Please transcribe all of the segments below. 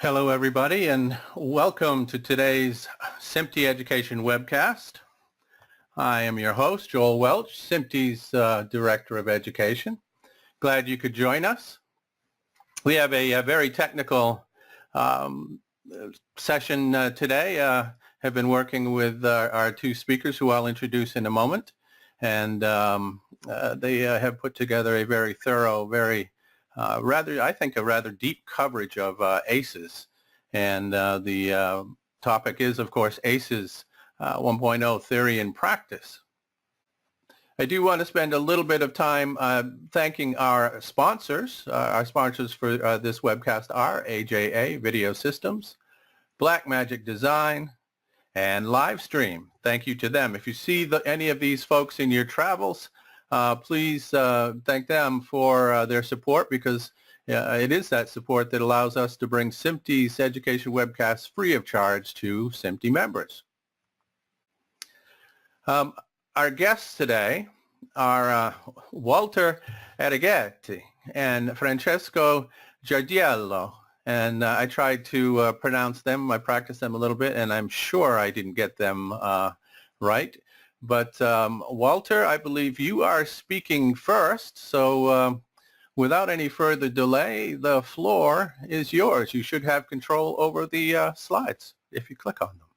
Hello, everybody, and welcome to today's SMPTE Education webcast. I am your host, Joel Welch, SMPTE's Director of Education. Glad you could join us. We have a very technical session today. Have been working with our two speakers, who I'll introduce in a moment, and they have put together a very thorough, I think a rather deep coverage of ACES, and the topic is, of course, ACES 1.0 theory and practice. I do want to spend a little bit of time thanking our sponsors. Our sponsors for this webcast are AJA Video Systems, Blackmagic Design, and Livestream. Thank you to them. If you see any of these folks in your travels, please thank them for their support, because it is that support that allows us to bring SMPTE's education webcasts free of charge to SMPTE members. Our guests today are Walter Arrighetti and Francesco Giardiello, and I tried to pronounce them. I practiced them a little bit, and I'm sure I didn't get them right. But Walter, I believe you are speaking first, so without any further delay, the floor is yours. You should have control over the slides if you click on them.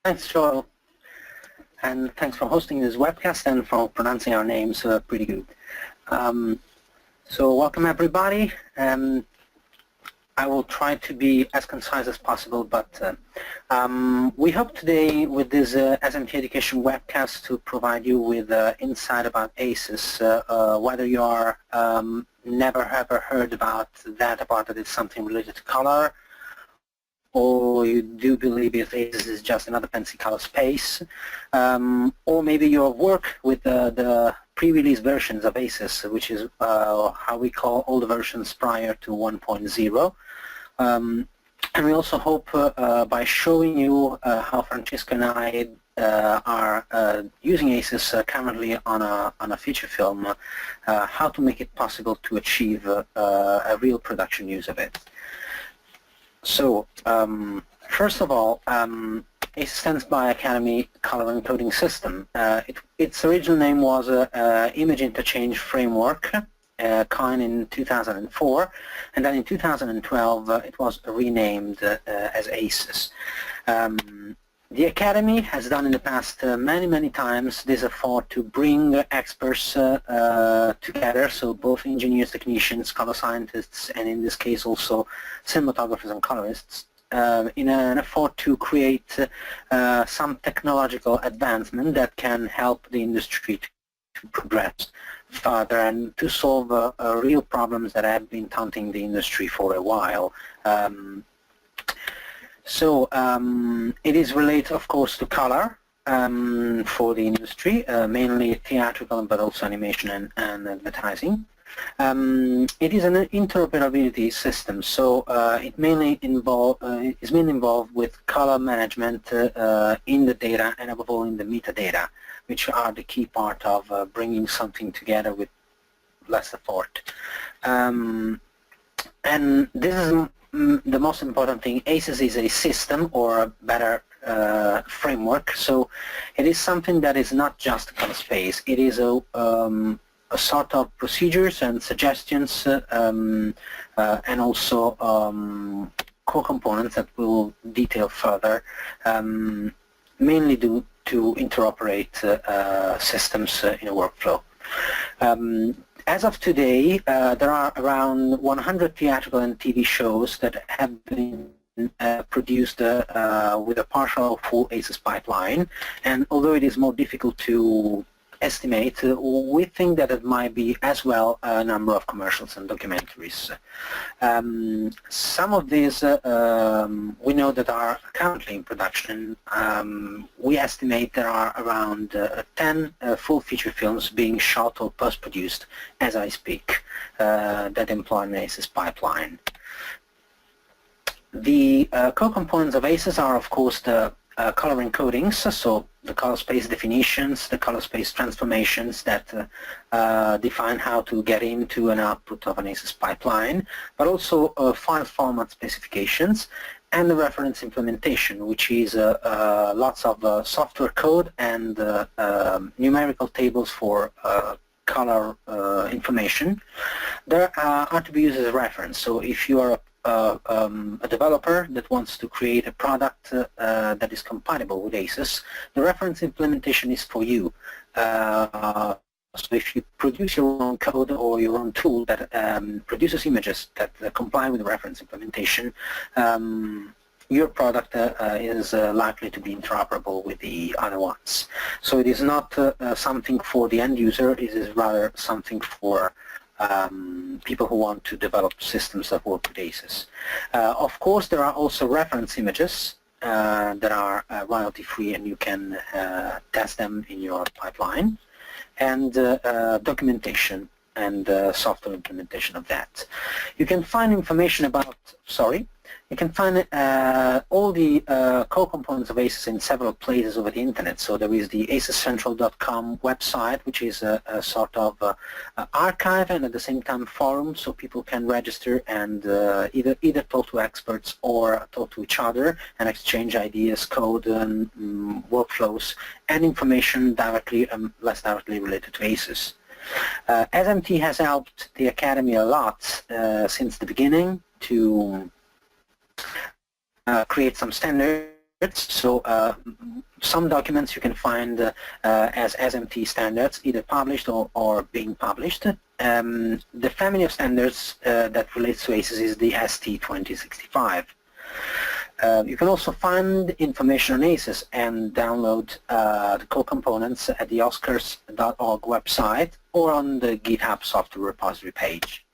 Thanks, Joel, and thanks for hosting this webcast and for pronouncing our names pretty good. So welcome, everybody. I will try to be as concise as possible, but we hope today with this SMPTE Education webcast to provide you with insight about ACES, whether you are never ever heard about that it's something related to color, or you do believe if ACES is just another fancy color space, or maybe you work with the pre-release versions of ACES, which is how we call all the versions prior to 1.0. And we also hope by showing you how Francesco and I are using ACES currently on a feature film, how to make it possible to achieve a real production use of it. So, first of all, ACES stands by Academy Color Encoding System. Its original name was Image Interchange Framework, coined in 2004, and then in 2012 it was renamed as ACES. The Academy has done in the past many times this effort to bring experts together, so both engineers, technicians, color scientists, and in this case also cinematographers and colorists, in an effort to create some technological advancement that can help the industry to progress further and to solve real problems that have been taunting the industry for a while. It is related, of course, to color for the industry, mainly theatrical but also animation and advertising. It is an interoperability system, so it mainly is mainly involved with color management in the data and above all in the metadata, which are the key part of bringing something together with less effort. And this is the most important thing. ACES is a system, or a better framework, so it is something that is not just a color space. It is a sort of procedures and suggestions and also core components that we will detail further, mainly due to interoperate systems in a workflow. As of today, there are around 100 theatrical and TV shows that have been produced with a partial or full ACES pipeline, and although it is more difficult to estimate, we think that it might be as well a number of commercials and documentaries. Some of these we know that are currently in production. We estimate there are around 10 full feature films being shot or post-produced as I speak that employ an ACES pipeline. The core components of ACES are, of course, the color encodings, so the color space definitions, the color space transformations that define how to get into an output of an ACES pipeline, but also file format specifications, and the reference implementation, which is lots of software code and numerical tables for color information that are to be used as a reference. So if you are a developer that wants to create a product that is compatible with ACES, the reference implementation is for you. So if you produce your own code or your own tool that produces images that comply with the reference implementation, your product is likely to be interoperable with the other ones. So it is not something for the end user, it is rather something for people who want to develop systems that work with ACES. Of course, there are also reference images that are royalty-free, and you can test them in your pipeline, and documentation and software implementation of that. You can find information about, you can find all the core components of ACES in several places over the internet. So there is the acescentral.com website, which is a sort of archive and at the same time forum, so people can register and either talk to experts or talk to each other and exchange ideas, code, and workflows, and information directly less directly related to ACES. SMT has helped the Academy a lot since the beginning to create some standards. So some documents you can find as SMT standards, either published or being published. The family of standards that relates to ACES is the ST2065. You can also find information on ACES and download the core components at the oscars.org website or on the GitHub software repository page.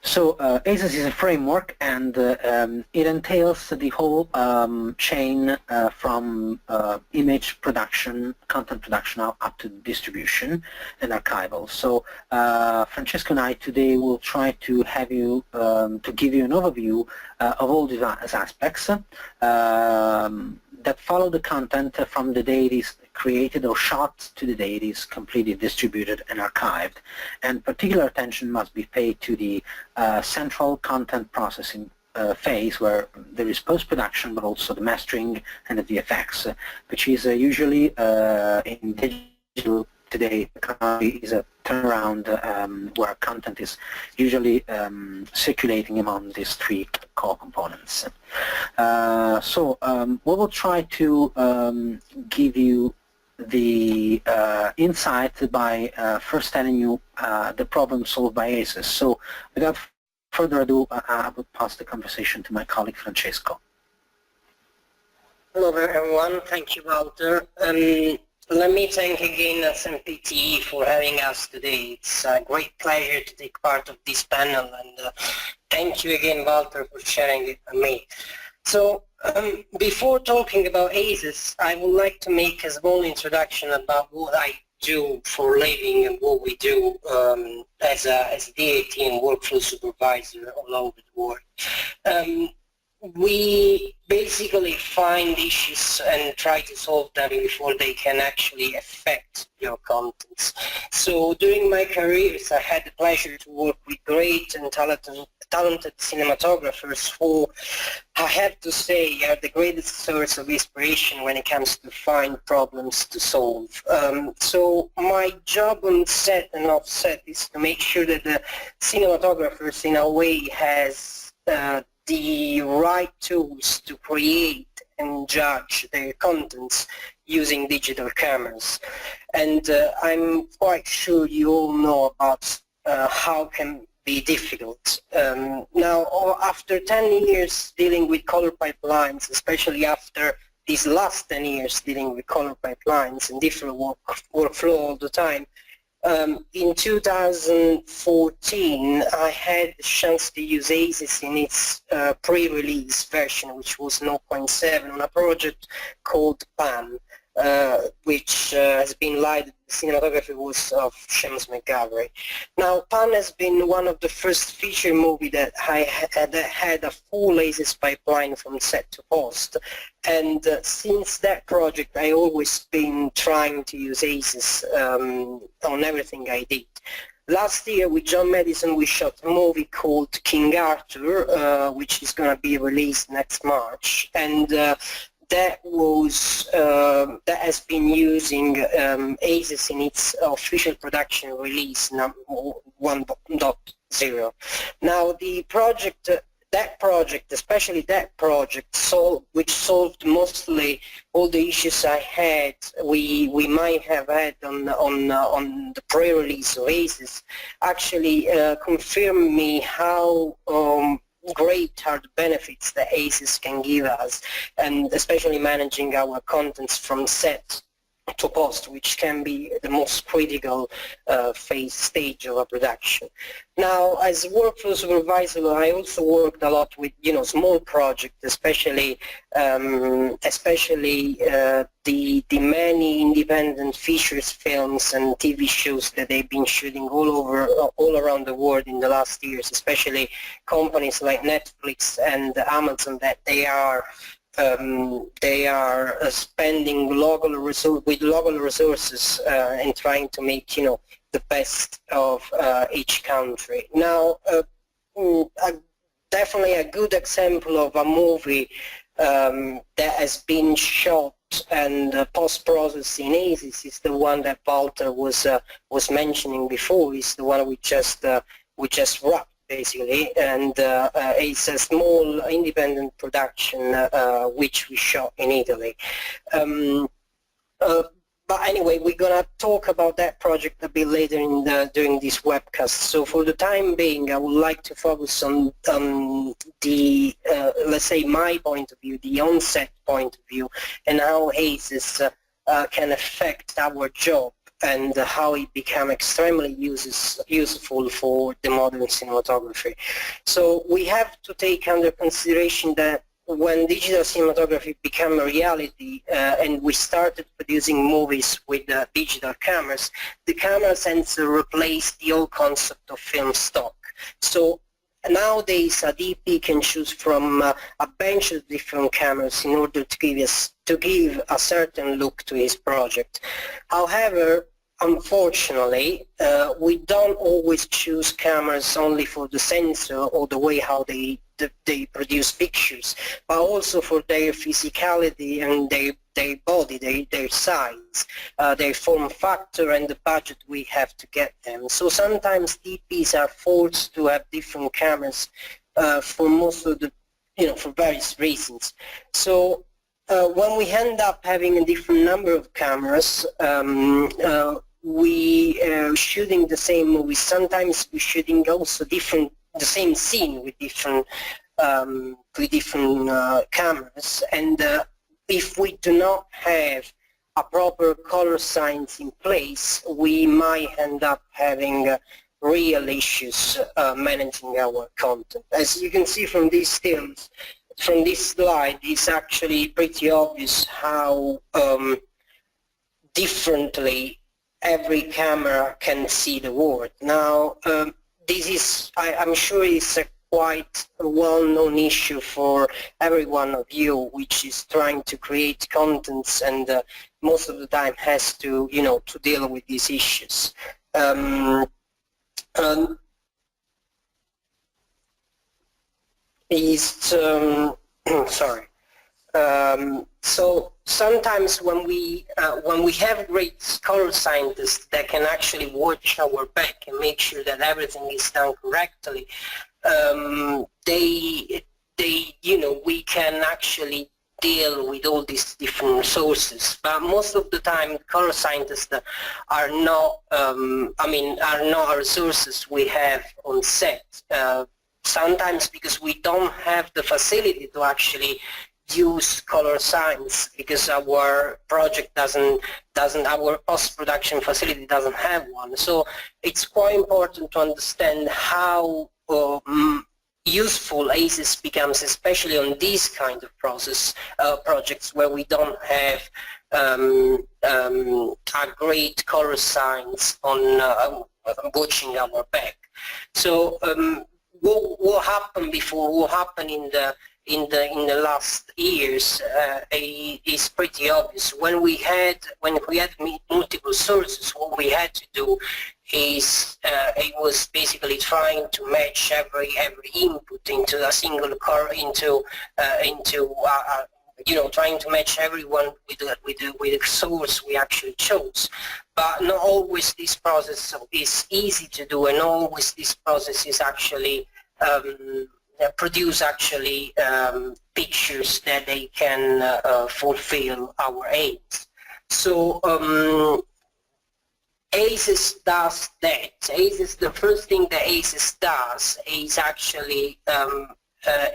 So ACES is a framework, and it entails the whole chain from image production, content production up to distribution and archival. So Francesco and I today will try to have you to give you an overview of all these aspects that follow the content from the day it is created or shot to the day it is completely distributed and archived. And particular attention must be paid to the central content processing phase, where there is post-production, but also the mastering and the VFX, which is usually in digital today is a turnaround where content is usually circulating among these three core components. So we will try to give you the insight by first telling you the problem solved by ACES. So without further ado, I would pass the conversation to my colleague Francesco. Hello everyone, thank you, Walter. Let me thank again SMPTE for having us today. It's a great pleasure to take part of this panel, and thank you again, Walter, for sharing it with me. So before talking about ACES, I would like to make a small introduction about what I do for a living and what we do as a DAT and workflow supervisor all over the world. We basically find issues and try to solve them before they can actually affect your contents. So during my careers, I had the pleasure to work with great and talented cinematographers who, I have to say, are the greatest source of inspiration when it comes to find problems to solve. So my job on set and off set is to make sure that the cinematographers in a way has the right tools to create and judge their contents using digital cameras. And I'm quite sure you all know about how can be difficult. Now, after 10 years dealing with color pipelines, especially after these last 10 years dealing with color pipelines and different workflow all the time, in 2014, I had the chance to use ACES in its pre-release version, which was 0.7, on a project called PAN. which has been lighted. The cinematography was of Shams McGavory. Now, Pan has been one of the first feature movie that had a full ACES pipeline from set to post, and since that project I always been trying to use ACES on everything I did. Last year with John Madison we shot a movie called King Arthur, which is going to be released next March, and that has been using ACES in its official production release 1.0. Now the project, especially that project, which solved mostly all the issues we might have had on the pre-release of ACES, actually confirmed me how great are the benefits that ACES can give us, and especially managing our contents from set to post, which can be the most critical stage of a production. Now, as workflow supervisor, I also worked a lot with small projects, especially the many independent features films and TV shows that they've been shooting all around the world in the last years, especially companies like Netflix and Amazon, that they are spending local resources and trying to make the best of each country. Now, definitely a good example of a movie that has been shot and post-processed in ACES is the one that Walter was mentioning before. Is the one we just wrapped, basically, and it's a small independent production which we shot in Italy. But anyway, we're gonna talk about that project a bit later during this webcast. So for the time being, I would like to focus on the let's say my point of view, the on-set point of view, and how ACES can affect our job, and how it became extremely useful for the modern cinematography. So we have to take under consideration that when digital cinematography became a reality and we started producing movies with digital cameras, the camera sensor replaced the old concept of film stock. So nowadays a DP can choose from a bunch of different cameras in order to give a certain look to his project. However, unfortunately, we don't always choose cameras only for the sensor or the way how they produce pictures, but also for their physicality and their body, their size, their form factor, and the budget we have to get them. So sometimes DPs are forced to have different cameras for most of the, for various reasons. So when we end up having a different number of cameras, we shooting the same movie. Sometimes we're shooting also the same scene with different cameras, and if we do not have a proper color science in place, we might end up having real issues managing our content. As you can see from these stills, from this slide, it's actually pretty obvious how differently every camera can see the world. Now, this is, I'm sure it's a quite a well-known issue for every one of you, which is trying to create contents and most of the time has to, to deal with these issues. Sorry. So sometimes when we have great color scientists that can actually watch our back and make sure that everything is done correctly, we can actually deal with all these different resources. But most of the time, color scientists are not, are not resources we have on set. Sometimes because we don't have the facility to actually use color science, because our project our post-production facility doesn't have one. So it's quite important to understand how useful ACES becomes, especially on these kind of projects where we don't have a great color science on watching our back. So what happened before, what happened in the last years is pretty obvious. When we had multiple sources, what we had to do is it was basically trying to match every input into a single core trying to match everyone with the source we actually chose. But not always this process is easy to do, and always this process is actually produce pictures that they can fulfill our aims. So ACES does that. ACES, the first thing that ACES does is actually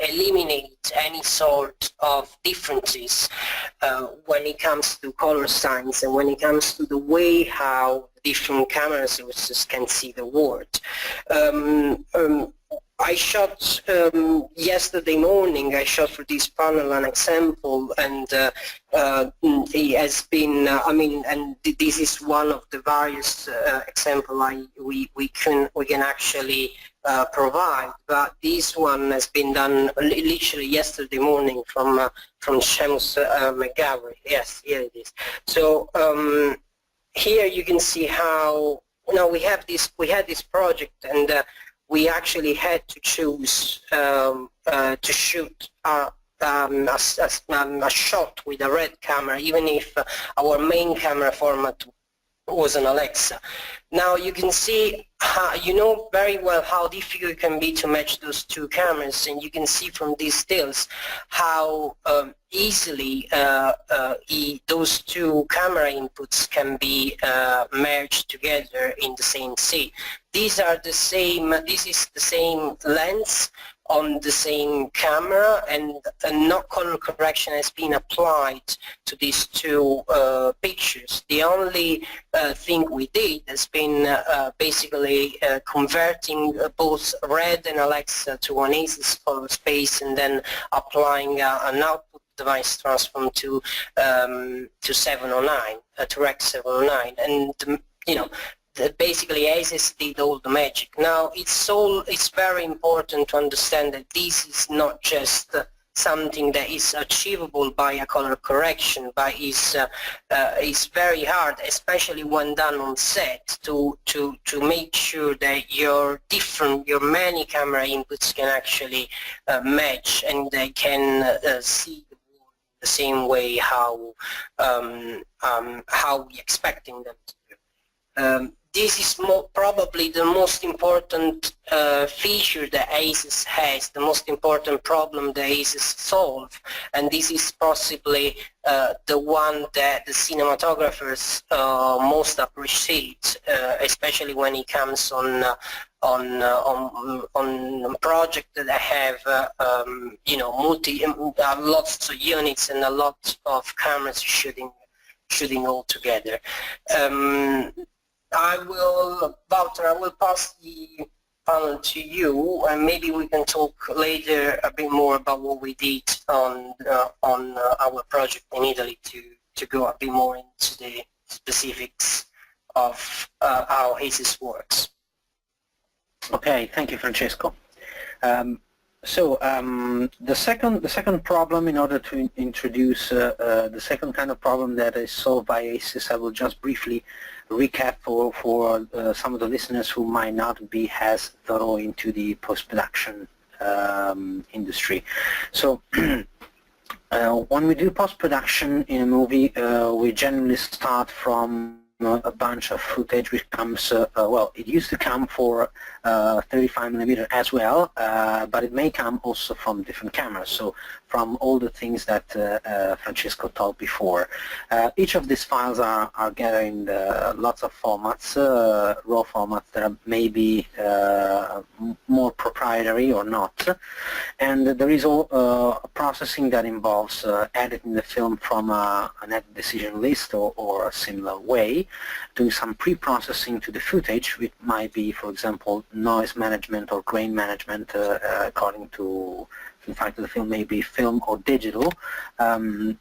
eliminate any sort of differences when it comes to color science and when it comes to the way how different camera sources can see the world. I shot yesterday morning, I shot for this panel an example, and it has been, and this is one of the various examples we can actually provide, but this one has been done literally yesterday morning from Seamus McGarry. Yes, here it is. So here you can see how we had this project, and we actually had to choose to shoot a shot with a red camera, even if our main camera format was an Alexa. Now you can see, you know very well how difficult it can be to match those two cameras, and you can see from these stills how easily those two camera inputs can be merged together in the same scene. This is the same lens on the same camera, and no color correction has been applied to these two pictures. The only thing we did has been basically converting both red and Alexa to an ACES color space, and then applying an output device transform to 709, to Rec 709, and basically ACES did all the magic. Now it's very important to understand that this is not just something that is achievable by a color correction, but is very hard, especially when done on set, to make sure that your many camera inputs can actually match, and they can see the same way how we expecting them to do. This is probably the most important feature that ACES has, the most important problem that ACES solve, and this is possibly the one that the cinematographers most appreciate, especially when it comes on projects that have lots of units and a lot of cameras shooting all together. Wouter, I will pass the panel to you, and maybe we can talk later a bit more about what we did on our project in Italy to go a bit more into the specifics of how ACES works. Okay, thank you, Francesco. The second problem, in order to introduce the second kind of problem that is solved by ACES, I will just briefly recap for some of the listeners who might not be as thorough into the post-production industry. So when we do post-production in a movie, we generally start from a bunch of footage which comes, well, it used to come for 35mm as well, but it may come also from different cameras. So from all the things that Francesco told before. Each of these files are gathered in lots of formats, raw formats that are maybe more proprietary or not. And there is all processing that involves editing the film from an edit decision list or a similar way, doing some pre-processing to the footage, which might be, for example, noise management or grain management according to the fact that the film may be film or digital. And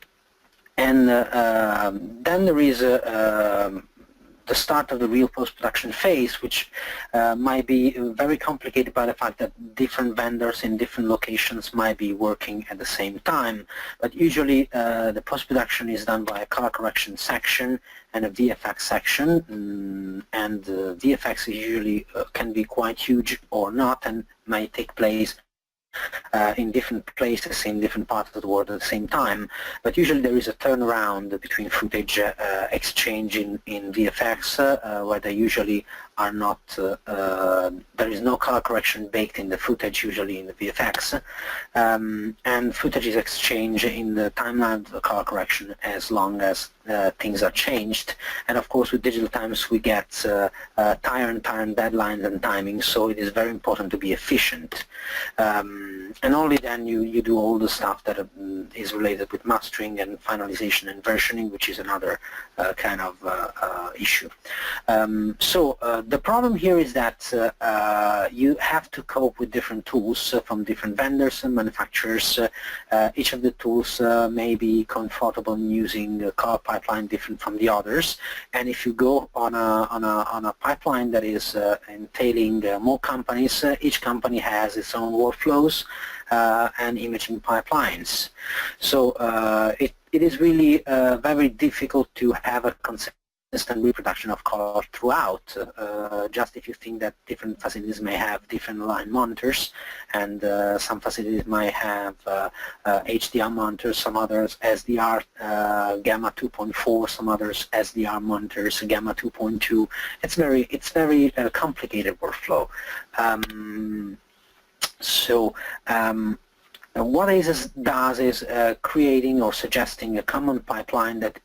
then there is the start of the real post-production phase, which might be very complicated by the fact that different vendors in different locations might be working at the same time. But usually the post-production is done by a color correction section and a VFX section, and VFX usually can be quite huge or not, and may take place in different places in different parts of the world at the same time. But usually there is a turnaround between footage exchange in VFX where they usually are not, there is no color correction baked in the footage usually in the VFX, and footage is exchanged in the timeline of the color correction as long as things are changed. And of course with digital times we get tyrant deadlines and timing, so it is very important to be efficient. And only then you do all the stuff that is related with mastering and finalization and versioning, which is another kind of issue. So the problem here is that you have to cope with different tools from different vendors and manufacturers. Each of the tools may be comfortable in using a color pipeline different from the others, and if you go on a pipeline that is entailing more companies, each company has its own workflows and imaging pipelines. So it is really very difficult to have a consistent reproduction of color throughout, just if you think that different facilities may have different line monitors, and some facilities might have HDR monitors, some others SDR Gamma 2.4, some others SDR monitors Gamma 2.2. It's very complicated workflow. What ACES does is creating or suggesting a common pipeline that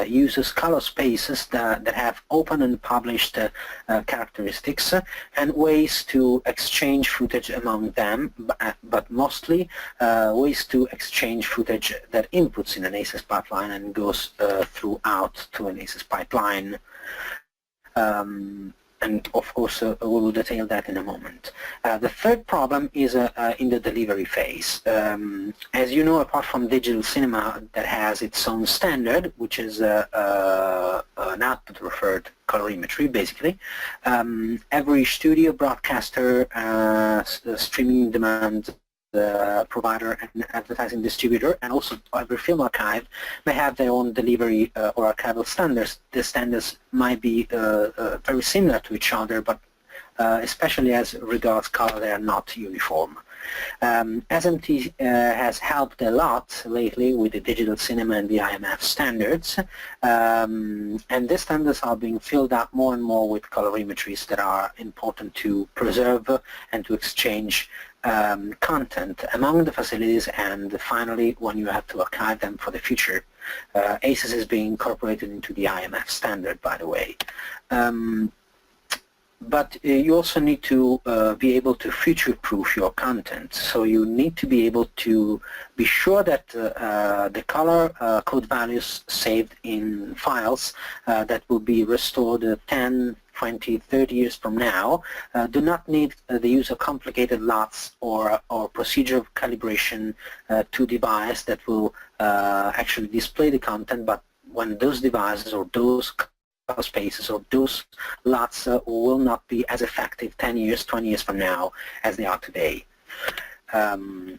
uses color spaces that have open and published characteristics and ways to exchange footage among them, but mostly ways to exchange footage that inputs in an ACES pipeline and goes throughout to an ACES pipeline. And of course we will detail that in a moment. The third problem is in the delivery phase. As you know, apart from digital cinema that has its own standard, which is an output referred colorimetry basically, every studio, broadcaster, streaming demand provider and advertising distributor, and also every film archive may have their own delivery or archival standards. The standards might be very similar to each other, but especially as regards color, they are not uniform. SMT has helped a lot lately with the digital cinema and the IMF standards, and these standards are being filled up more and more with colorimetries that are important to preserve and to exchange content among the facilities, and finally when you have to archive them for the future. ACES is being incorporated into the IMF standard, by the way. But you also need to be able to future-proof your content. So you need to be able to be sure that the color code values saved in files that will be restored 10, 20, 30 years from now do not need the use of complicated LUTs or procedure of calibration to device that will actually display the content, but when those devices or those spaces or those LUTs will not be as effective 10 years, 20 years from now as they are today. In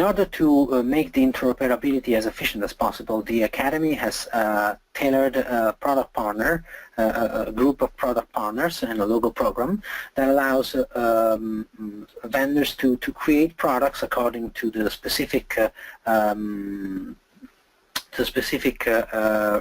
order to make the interoperability as efficient as possible, the Academy has tailored a product partner, a group of product partners and a logo program that allows vendors to create products according to the specific the specific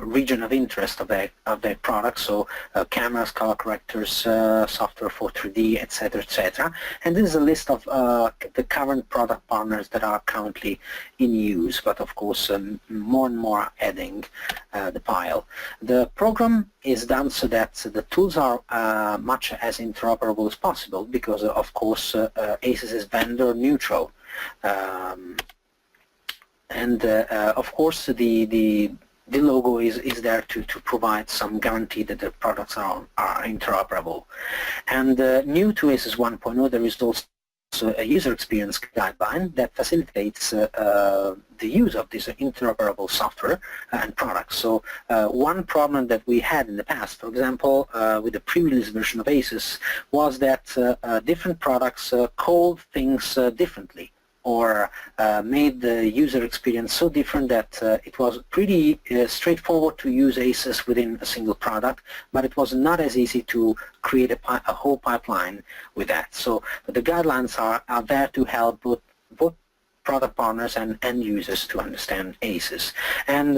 region of interest of their product, so cameras, color correctors, software for 3D, etc., etc. And this is a list of the current product partners that are currently in use, but of course more and more adding the pile. The program is done so that the tools are much as interoperable as possible, because of course ACES is vendor neutral. Of course the logo is there to provide some guarantee that the products are interoperable. And new to ACES 1.0, there is also a user experience guideline that facilitates the use of this interoperable software and products. So one problem that we had in the past, for example, with the pre-release version of ACES, was that different products called things differently, or made the user experience so different that it was pretty straightforward to use ACES within a single product, but it was not as easy to create a whole pipeline with that. So the guidelines are there to help both product partners and end users to understand ACES. And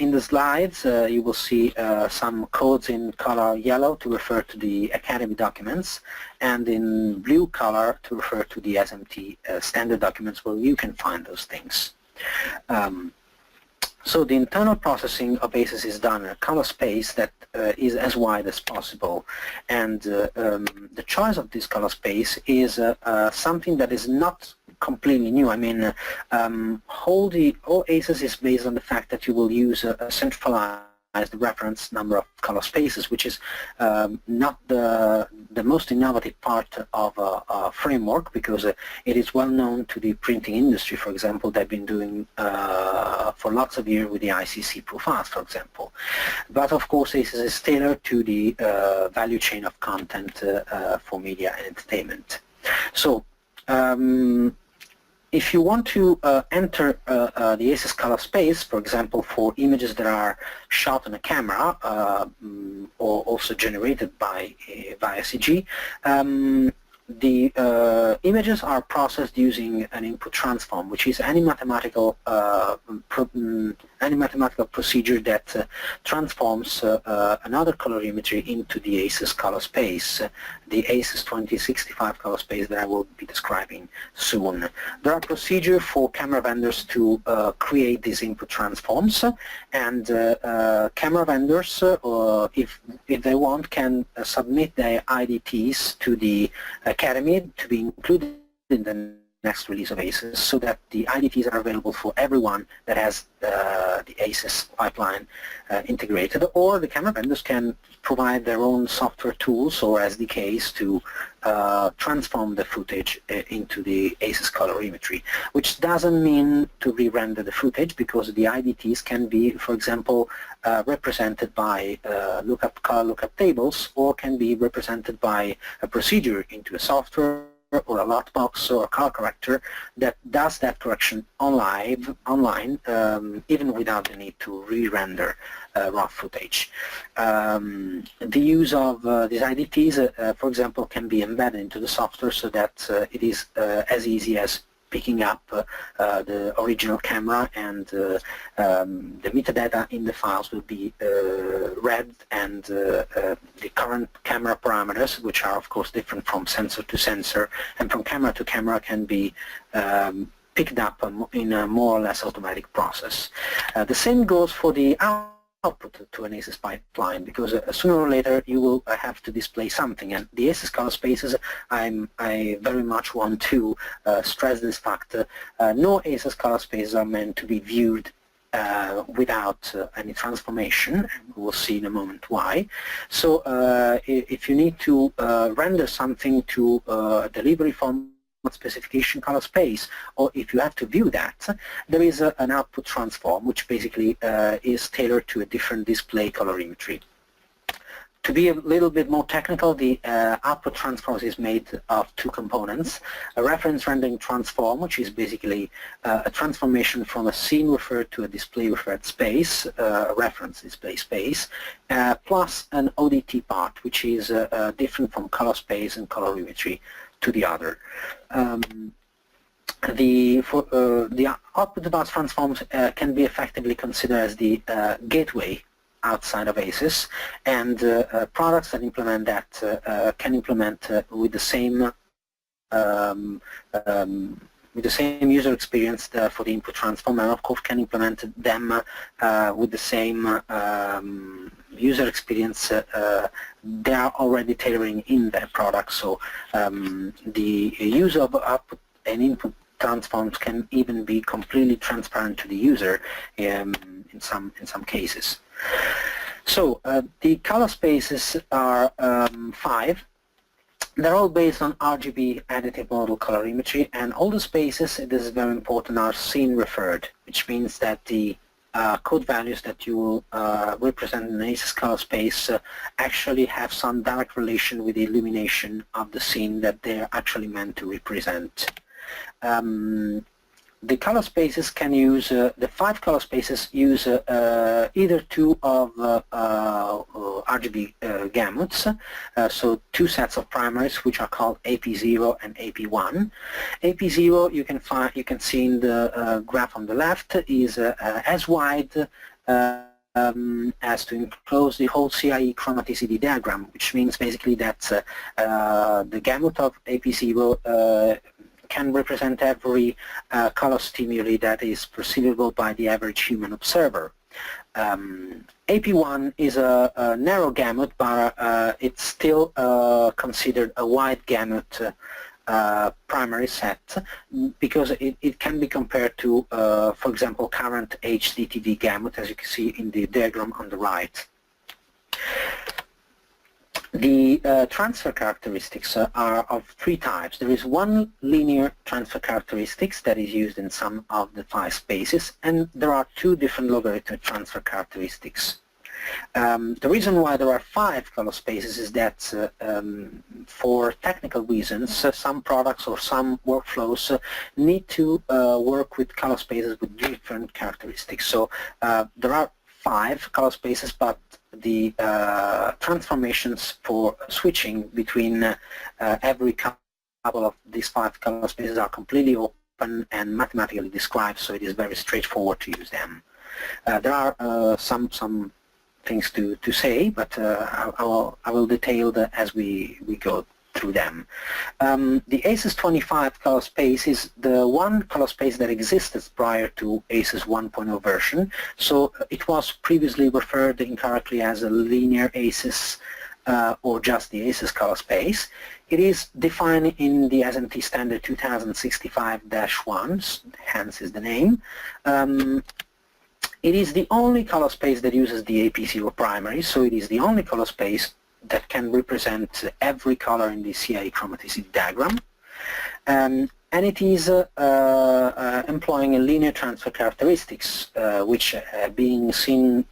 in the slides you will see some codes in color yellow to refer to the Academy documents, and in blue color to refer to the SMT standard documents, where you can find those things. So the internal processing of ACES is done in a color space that is as wide as possible, and the choice of this color space is something that is not completely new. I mean, all ACES is based on the fact that you will use a centralized reference number of color spaces, which is not the most innovative part of a framework, because it is well known to the printing industry. For example, they've been doing for lots of years with the ICC profiles, for example. But of course, ACES is tailored to the value chain of content for media and entertainment. So if you want to enter the ACES color space, for example, for images that are shot on a camera or also generated by via CG, the images are processed using an input transform, which is any mathematical procedure that transforms another color imagery into the ACES color space, the ACES 2065 color space that I will be describing soon. There are procedures for camera vendors to create these input transforms, and camera vendors, if they want, can submit their IDTs to the Academy to be included in the next release of ACES, so that the IDTs are available for everyone that has the ACES pipeline integrated, or the camera vendors can provide their own software tools or SDKs to transform the footage into the ACES colorimetry, which doesn't mean to re-render the footage, because the IDTs can be, for example, represented by color lookup tables, or can be represented by a procedure into a software or a lockbox or a color corrector that does that correction online, even without the need to re-render raw footage. The use of these IDTs, for example, can be embedded into the software, so that it is as easy as picking up the original camera, and the metadata in the files will be read, and the current camera parameters, which are of course different from sensor to sensor and from camera to camera, can be picked up in a more or less automatic process. The same goes for the output to an ACES pipeline, because sooner or later you will have to display something, and the ACES color spaces, I very much want to stress this fact. No ACES color spaces are meant to be viewed without any transformation. We'll see in a moment why. So if you need to render something to a delivery format specification color space, or if you have to view that, there is an output transform, which basically is tailored to a different display colorimetry. To be a little bit more technical, the output transform is made of two components: a reference rendering transform, which is basically a transformation from a scene referred to a display referred space, a reference display space, plus an ODT part, which is different from color space and colorimetry to the other. The output to bus transforms can be effectively considered as the gateway outside of ACES, and products that implement that can implement with the same user experience for the input transform, and of course can implement them with the same user experience they are already tailoring in their product. So the use of output and input transforms can even be completely transparent to the user in some cases. So the color spaces are 5. They're all based on RGB additive model colorimetry, and all the spaces, this is very important, are scene referred, which means that the code values that you will represent in the ACES color space actually have some direct relation with the illumination of the scene that they're actually meant to represent. The color spaces can use, the 5 color spaces use either 2 of RGB gamuts, so 2 sets of primaries which are called AP0 and AP1. AP0 you can see in the graph on the left is as wide as to enclose the whole CIE chromaticity diagram, which means basically that the gamut of AP0 can represent every color stimuli that is perceivable by the average human observer. AP1 is a narrow gamut, but it's still considered a wide gamut primary set because it can be compared to, for example, current HDTV gamut, as you can see in the diagram on the right. The transfer characteristics are of 3 types. There is one linear transfer characteristics that is used in some of the 5 spaces, and there are 2 different logarithmic transfer characteristics. The reason why there are 5 color spaces is that for technical reasons, some products or some workflows need to work with color spaces with different characteristics. So there are 5 color spaces, but the transformations for switching between every couple of these 5 color spaces are completely open and mathematically described, so it is very straightforward to use them. There are some things to say, but I will detail that as we go through them. The ACES 25 color space is the one color space that existed prior to ACES 1.0 version, so it was previously referred incorrectly as a linear ACES or just the ACES color space. It is defined in the SMT standard 2065-1, hence is the name. It is the only color space that uses the AP0 primary, so it is the only color space that can represent every color in the CIE chromaticity diagram. And it is employing a linear transfer characteristics, which being scene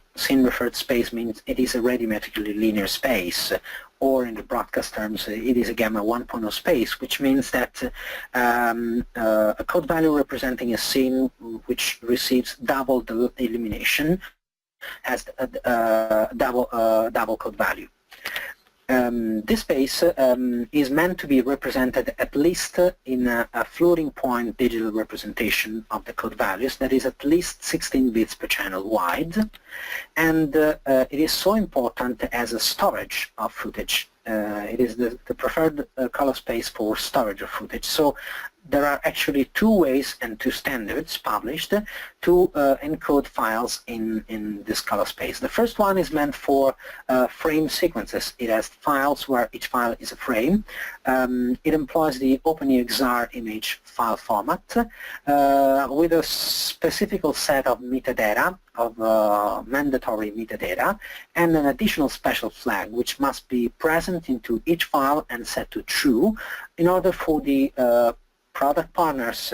referred space means it is a radiometrically linear space, or in the broadcast terms, it is a gamma 1.0 space, which means that a code value representing a scene which receives double the illumination has a double code value. This space is meant to be represented at least in a floating point digital representation of the code values that is at least 16 bits per channel wide, and it is so important as a storage of footage. It is the preferred color space for storage of footage. So there are actually 2 ways and 2 standards published to encode files in this color space. The first one is meant for frame sequences. It has files where each file is a frame. It employs the OpenEXR image file format with a specific set of metadata, of mandatory metadata, and an additional special flag which must be present into each file and set to true in order for the product partners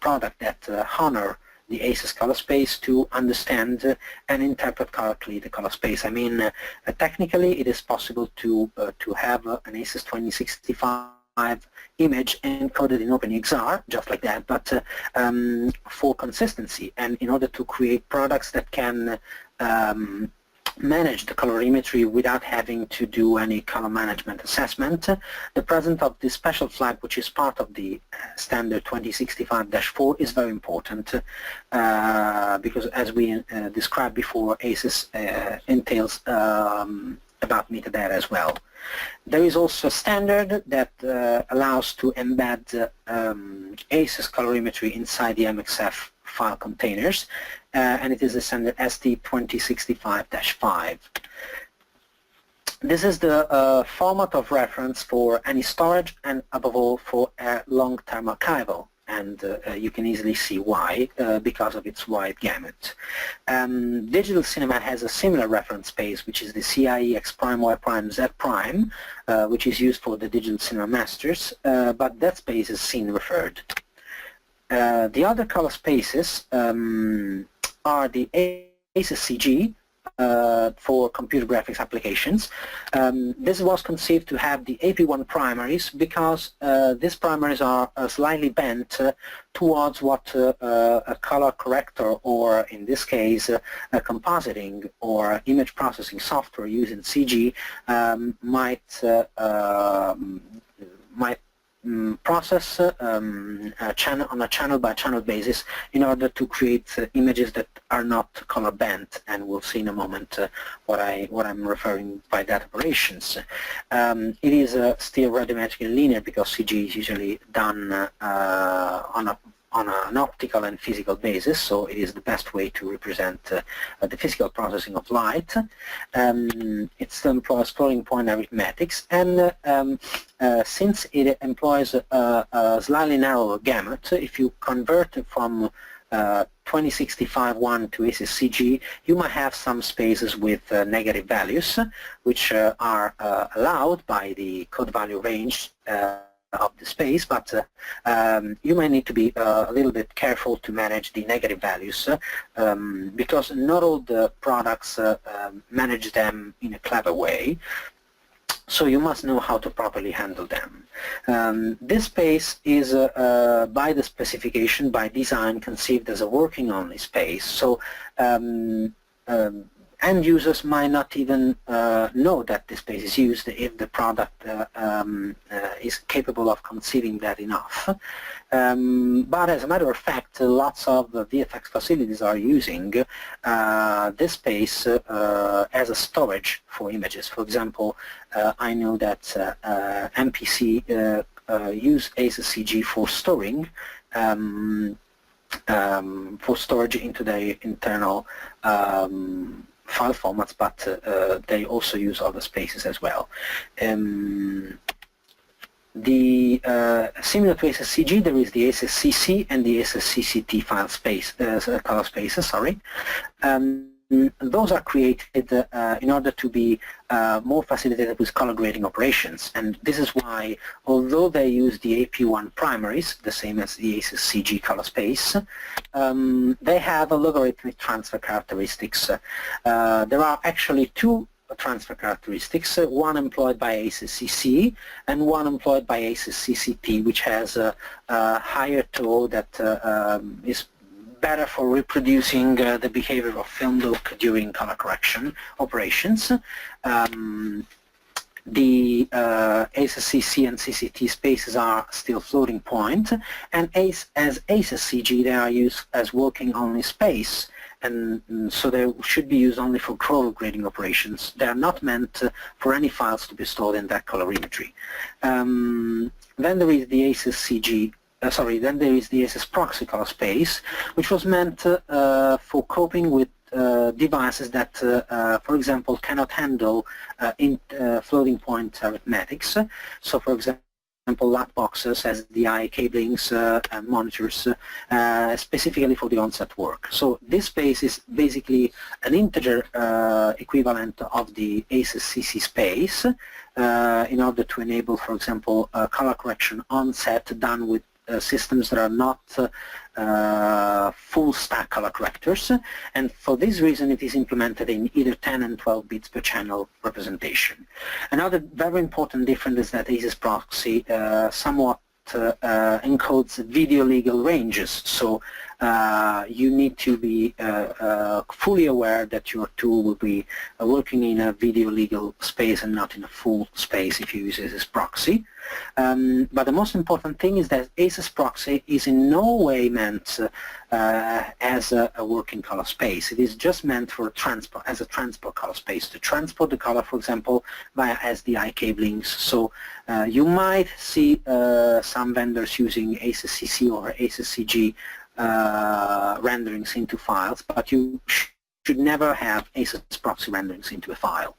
product that honor the ACES color space to understand and interpret correctly the color space. I mean, technically it is possible to have an ACES 2065 image encoded in OpenEXR, just like that, but for consistency and in order to create products that can manage the colorimetry without having to do any color management assessment. The presence of this special flag, which is part of the standard 2065-4, is very important because, as we described before, ACES entails about metadata as well. There is also a standard that allows to embed ACES colorimetry inside the MXF file containers, and it is the standard ST2065-5. This is the format of reference for any storage and, above all, for a long-term archival. And you can easily see why, because of its wide gamut. Digital Cinema has a similar reference space, which is the CIE X prime Y prime Z prime, which is used for the Digital Cinema Masters, but that space is scene referred. The other color spaces are the ACES CG for computer graphics applications. This was conceived to have the AP1 primaries because these primaries are slightly bent towards what a color corrector, or in this case a compositing or image processing software using CG might process on a channel-by-channel basis in order to create images that are not color bent, and we'll see in a moment what I'm referring by that operations. It is still radiometrically linear because CG is usually done on an optical and physical basis, so it is the best way to represent the physical processing of light. It still employs floating point arithmetics, and since it employs a slightly narrower gamut, if you convert it from 2065-1 to ACES CG, you might have some spaces with negative values, which are allowed by the code value range of the space, but you might need to be a little bit careful to manage the negative values because not all the products manage them in a clever way. So you must know how to properly handle them. This space is, by the specification, by design, conceived as a working-only space. So end users might not even know that this space is used if the product is capable of conceiving that enough. But as a matter of fact, lots of VFX facilities are using this space as a storage for images. For example, I know that MPC use ACES CG for storing into their internal file formats, but they also use other spaces as well. Similar to ACES CG, there is the ACES CC and the ACES CCT file space, color spaces. Sorry. Those are created in order to be more facilitated with color grading operations, and this is why, although they use the AP1 primaries, the same as the ACES CG color space, they have a logarithmic transfer characteristics. There are actually two transfer characteristics, one employed by ACES CC and one employed by ACES CCT, which has a higher tau that is better for reproducing the behavior of film look during color correction operations. The ACES CC and CCT spaces are still floating point, and as ACES CG they are used as working only space, and so they should be used only for color grading operations. They are not meant for any files to be stored in that colorimetry. Then there is the ACES CG. Then there is the ACES proxy color space, which was meant for coping with devices that, for example, cannot handle floating point arithmetics. So, for example, LAT boxes, SDI cablings, and monitors, specifically for the on-set work. So this space is basically an integer equivalent of the ACES CC space in order to enable, for example, color correction on-set done with systems that are not full stack color correctors, and for this reason it is implemented in either 10 and 12 bits per channel representation. Another very important difference is that ACES proxy somewhat encodes video legal ranges. So you need to be fully aware that your tool will be working in a video legal space and not in a full space if you use ACES proxy. But the most important thing is that ACES proxy is in no way meant as a working color space. It is just meant for transport, as a transport color space, to transport the color, for example, via SDI cablings. So you might see some vendors using ACES CC or ACES CG renderings into files, but you should never have ACES proxy renderings into a file.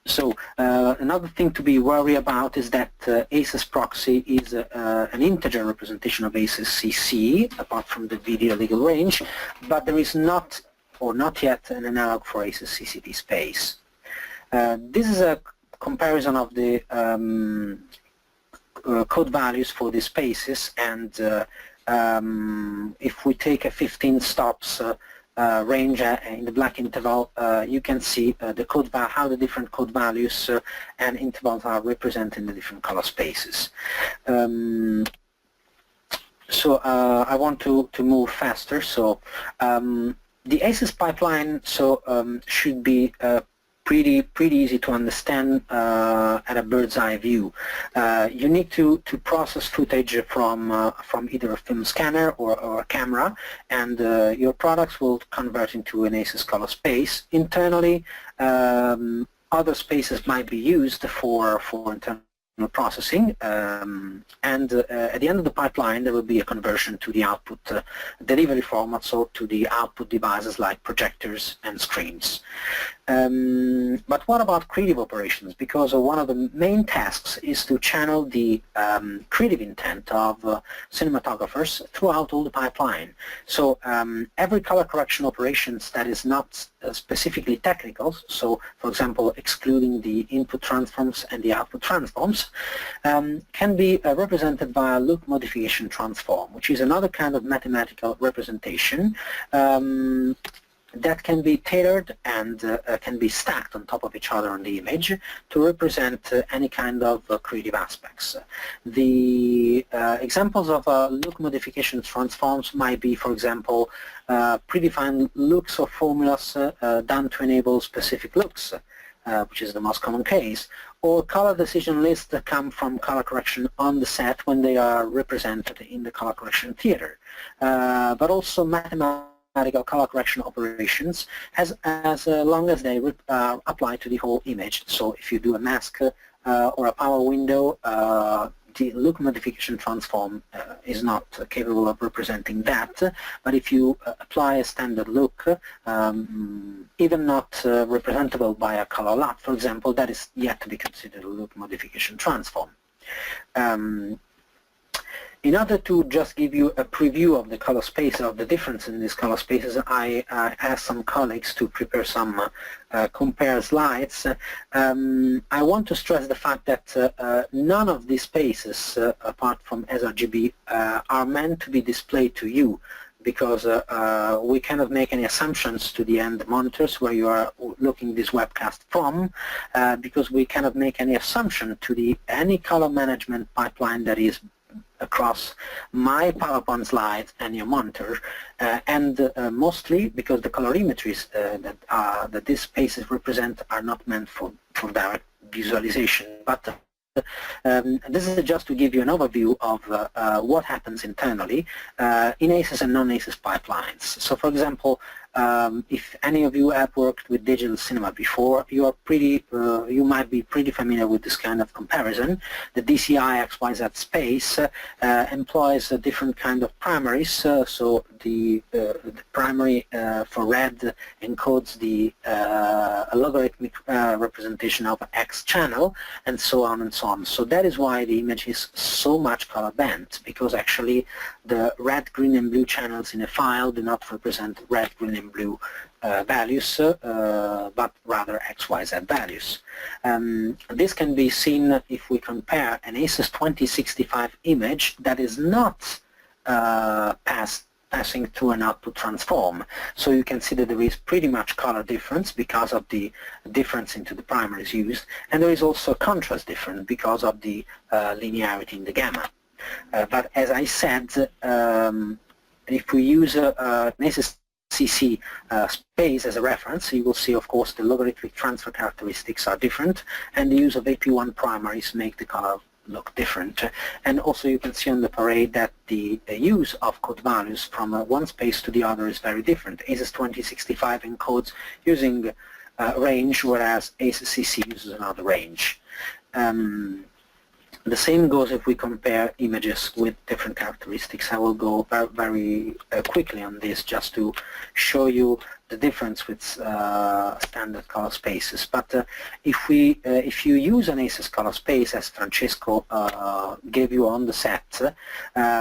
So another thing to be worried about is that ACES proxy is an integer representation of ACES CC, apart from the video legal range, but there is not yet an analog for ACES CCP space. This is a comparison of the code values for the spaces, and if we take a 15 stops range in the black interval, you can see the code how the different code values and intervals are represented in the different color spaces. So I want to move faster. So the ACES pipeline should be pretty easy to understand at a bird's eye view. You need to process footage from either a film scanner or a camera, and your products will convert into an ACES color space. Internally, other spaces might be used for internal processing, and at the end of the pipeline there will be a conversion to the output delivery format, so to the output devices like projectors and screens. But what about creative operations? Because one of the main tasks is to channel the creative intent of cinematographers throughout all the pipeline. So every color correction operations that is not specifically technical, so for example excluding the input transforms and the output transforms, can be represented by a look modification transform, which is another kind of mathematical representation that can be tailored and can be stacked on top of each other on the image to represent any kind of creative aspects. The examples of look modification transforms might be, for example, predefined looks or formulas done to enable specific looks, which is the most common case, or color decision lists that come from color correction on the set when they are represented in the color correction theater, but also mathematical color correction operations as long as they apply to the whole image. So if you do a mask or a power window, the look modification transform is not capable of representing that, but if you apply a standard look, even not representable by a color LUT, for example, that is yet to be considered a look modification transform. In order to just give you a preview of the color space, of the difference in these color spaces, I asked some colleagues to prepare some compare slides. I want to stress the fact that none of these spaces, apart from sRGB, are meant to be displayed to you, because we cannot make any assumptions to the end monitors where you are looking this webcast from, because we cannot make any assumption to any color management pipeline that is across my PowerPoint slides and your monitor, and mostly because the colorimetries that these spaces represent are not meant for direct visualization, but this is just to give you an overview of what happens internally in ACES and non-ACES pipelines. So for example, if any of you have worked with digital cinema before, you might be pretty familiar with this kind of comparison. The DCI XYZ space employs a different kind of primaries. So the primary for red encodes the logarithmic representation of X channel, and so on and so on. So that is why the image is so much color bent, because actually the red, green, and blue channels in a file do not represent red, green, and blue values, but rather XYZ values. This can be seen if we compare an ACES 2065 image that is not passed passing through an output transform. So you can see that there is pretty much color difference because of the difference into the primaries used, and there is also contrast difference because of the linearity in the gamma. But as I said, if we use an ASSCC space as a reference, you will see, of course, the logarithmic transfer characteristics are different, and the use of AP1 primaries make the color look different. And also you can see on the parade that the use of code values from one space to the other is very different. ASUS 2065 encodes using range, whereas ASSCC uses another range. The same goes if we compare images with different characteristics. I will go very quickly on this just to show you the difference with standard color spaces. But if you use an ASUS color space, as Francesco gave you on the set,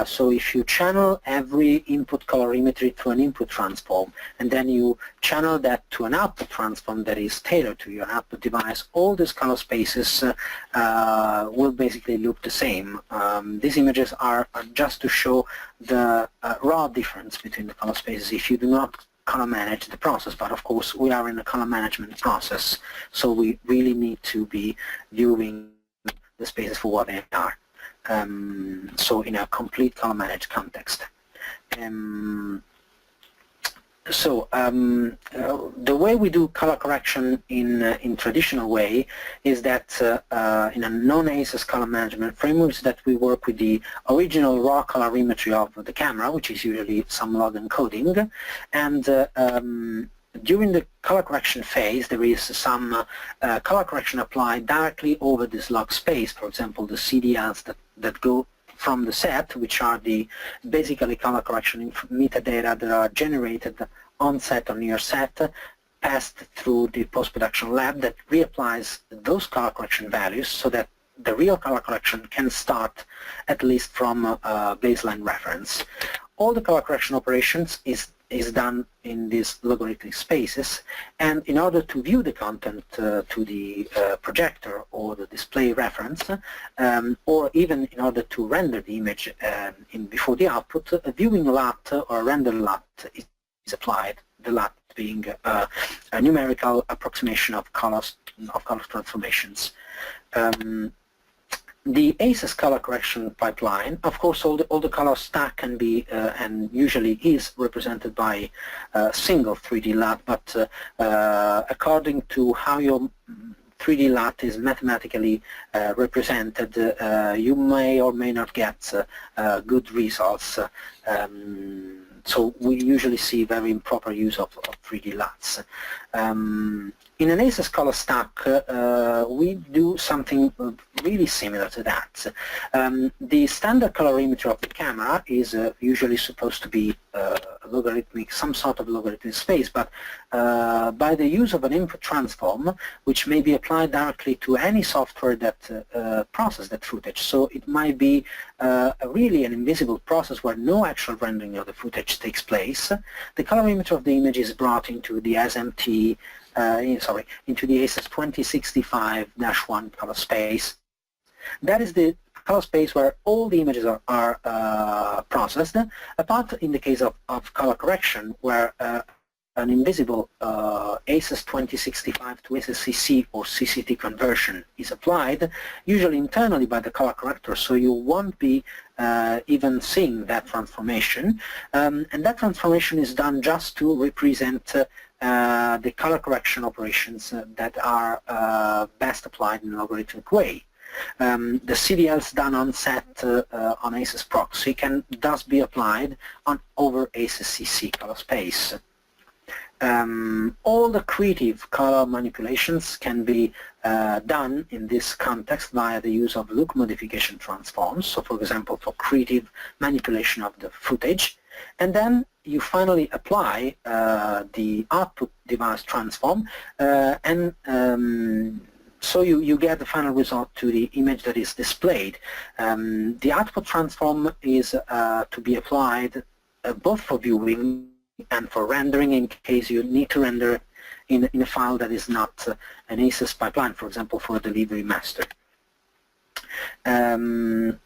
so if you channel every input colorimetry to an input transform, and then you channel that to an output transform that is tailored to your output device, all these color spaces will basically look the same. These images are just to show the raw difference between the color spaces if you do not color manage the process. But of course we are in a color management process, so we really need to be viewing the spaces for what they are. So in a complete color managed context. The way we do color correction in traditional way is that in a non-ASUS color management framework is that we work with the original raw colorimetry of the camera, which is usually some log encoding, and during the color correction phase there is some color correction applied directly over this log space. For example, the CDLs that go from the set, which are the basically color correction metadata that are generated on set or near set, passed through the post-production lab that reapplies those color correction values so that the real color correction can start at least from a baseline reference. All the color correction operations is done in these logarithmic spaces, and in order to view the content to the projector or the display reference, or even in order to render the image before the output, a viewing LUT or a render LUT is applied, the LUT being a numerical approximation of color transformations. The ASUS color correction pipeline, of course, all the color stack can be and usually is represented by a single 3D LUT, but according to how your 3D LUT is mathematically represented, you may or may not get good results. So we usually see very improper use of 3D LUTs. In an ASUS color stack, we do something really similar to that. The standard colorimetry of the camera is usually supposed to be logarithmic, some sort of logarithmic space, but by the use of an input transform, which may be applied directly to any software that processes that footage. So it might be really an invisible process where no actual rendering of the footage takes place. The colorimetry of the image is brought into the SMT, into the ASUS 2065-1 color space. That is the color space where all the images are processed, apart in the case of color correction, where an invisible ASUS 2065 to ASSCC or CCT conversion is applied, usually internally by the color corrector, so you won't be even seeing that transformation. And that transformation is done just to represent the color correction operations that are best applied in an algorithmic way. The CDLs done on set on ASUS proxy can thus be applied over ASSCC color space. All the creative color manipulations can be done in this context via the use of look modification transforms, so for example for creative manipulation of the footage, and then you finally apply the output device transform and so you get the final result to the image that is displayed. The output transform is to be applied both for viewing and for rendering in case you need to render in a file that is not an ASUS pipeline, for example for a delivery master. Then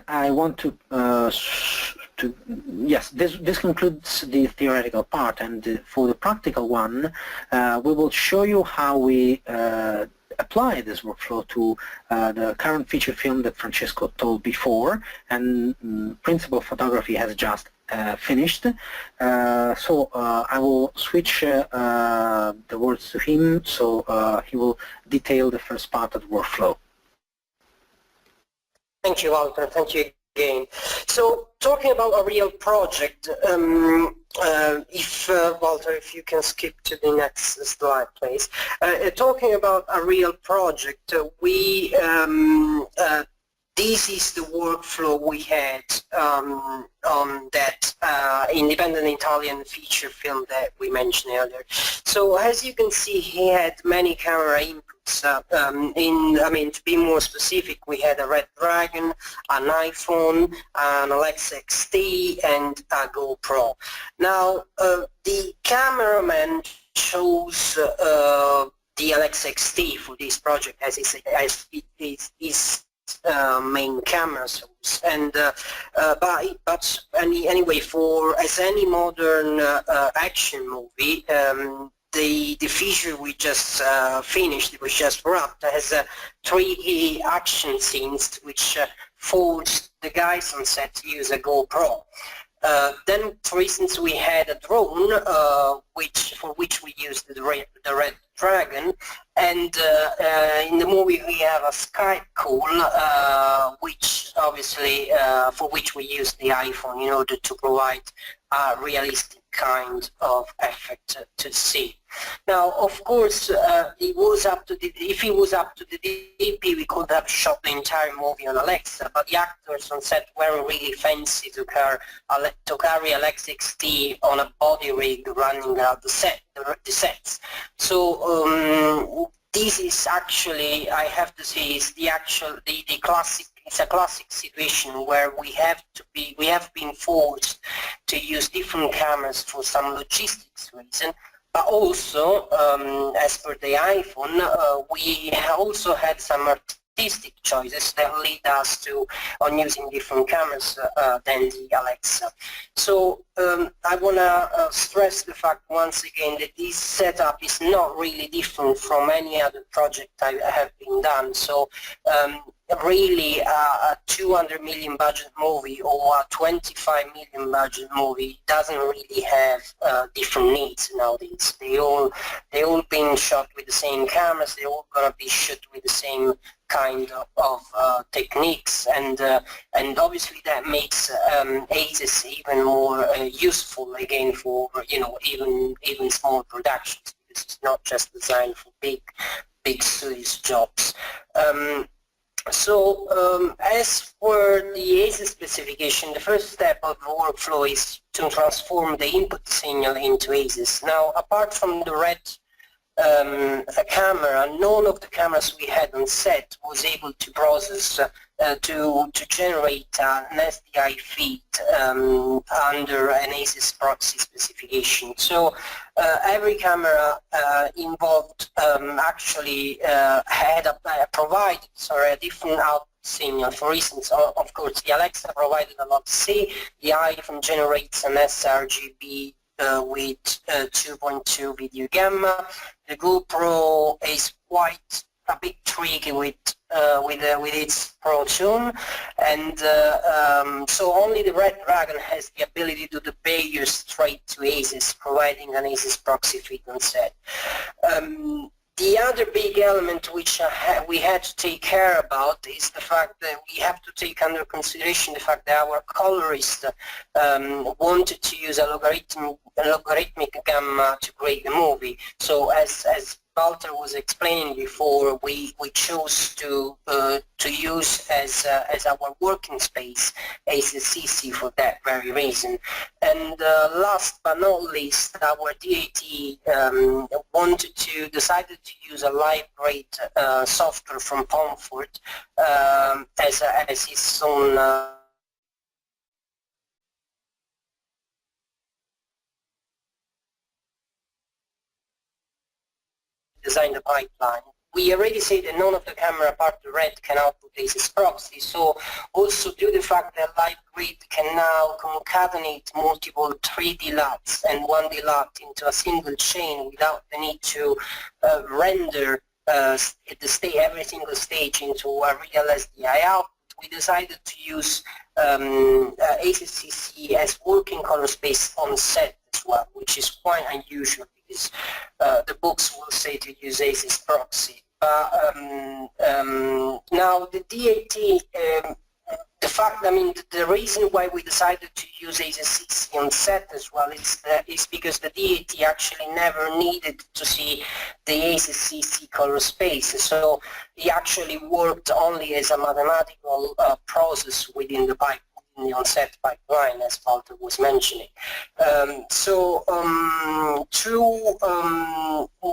I want to yes, this concludes the theoretical part, and for the practical one, we will show you how we apply this workflow to the current feature film that Francesco told before, and principal photography has just finished. So I will switch the words to him, so he will detail the first part of the workflow. Thank you, Walter. Thank you again. So, talking about a real project, Walter, if you can skip to the next slide, please. Talking about a real project, this is the workflow we had on that independent Italian feature film that we mentioned earlier. So as you can see, he had many camera inputs. To be more specific, we had a Red Dragon, an iPhone, an Alexa XT, and a GoPro. Now, the cameraman chose the Alexa XT for this project as his main camera source, and but anyway, as any modern action movie, the feature we just finished, it was just wrapped, has 3 action scenes which forced the guys on set to use a GoPro. Then, for instance, we had a drone, for which we used the Red Dragon, and in the movie we have a Skype call, which obviously for which we used the iPhone in order to provide a realistic kind of effect to see. Now, of course, if it was up to the DP, we could have shot the entire movie on Alexa, but the actors on set weren't really fancy to carry Alexa XT on a body rig running around the sets. So this is actually, I have to say, is the classic. It's a classic situation where we have been forced to use different cameras for some logistics reason, but also, as per the iPhone, we also had some artistic choices that lead us on using different cameras than the Alexa. So I want to stress the fact once again that this setup is not really different from any other project I have been done. So really a 200 million budget movie or a 25 million budget movie doesn't really have different needs nowadays. They all being shot with the same cameras. They all gonna be shot with the same kind of techniques, and obviously that makes ACES even more useful again for even small productions, because it's not just designed for big serious jobs. So as for the ACES specification, the first step of the workflow is to transform the input signal into ACES. Now, apart from the Red camera, none of the cameras we had on set was able to process to generate an SDI feed under an ACES proxy specification. So every camera involved actually provided a different output signal. For instance, of course, the Alexa provided a lot C, the iPhone generates an sRGB with 2.2 video gamma. The GoPro is quite a bit tricky with its Pro Tune, and so only the Red Dragon has the ability to do the pair straight to ACES, providing an ACES proxy feed on set. The other big element which we had to take care about is the fact that we have to take under consideration the fact that our colorist wanted to use a logarithmic gamma to grade the movie. So as Walter was explaining before, we chose to use as our working space ACES-CC for that very reason. And last but not least, our DAT decided to use a live grade software from Pomfort as its own design the pipeline we already say that none of the camera apart the red can output ACES proxy. So also due to the fact that LiveGrid can now concatenate multiple 3D LUTs and 1D LUT into a single chain without the need to render every single stage into a real SDI output, we decided to use ACES-CC as working color space on set as well, which is quite unusual because the books will say to use ACES proxy. Now the DAT, the reason why we decided to use ACES-CC on set as well is because the DAT actually never needed to see the ACES-CC color space. So it actually worked only as a mathematical process within the pipeline, the on-set pipeline, as Walter was mentioning.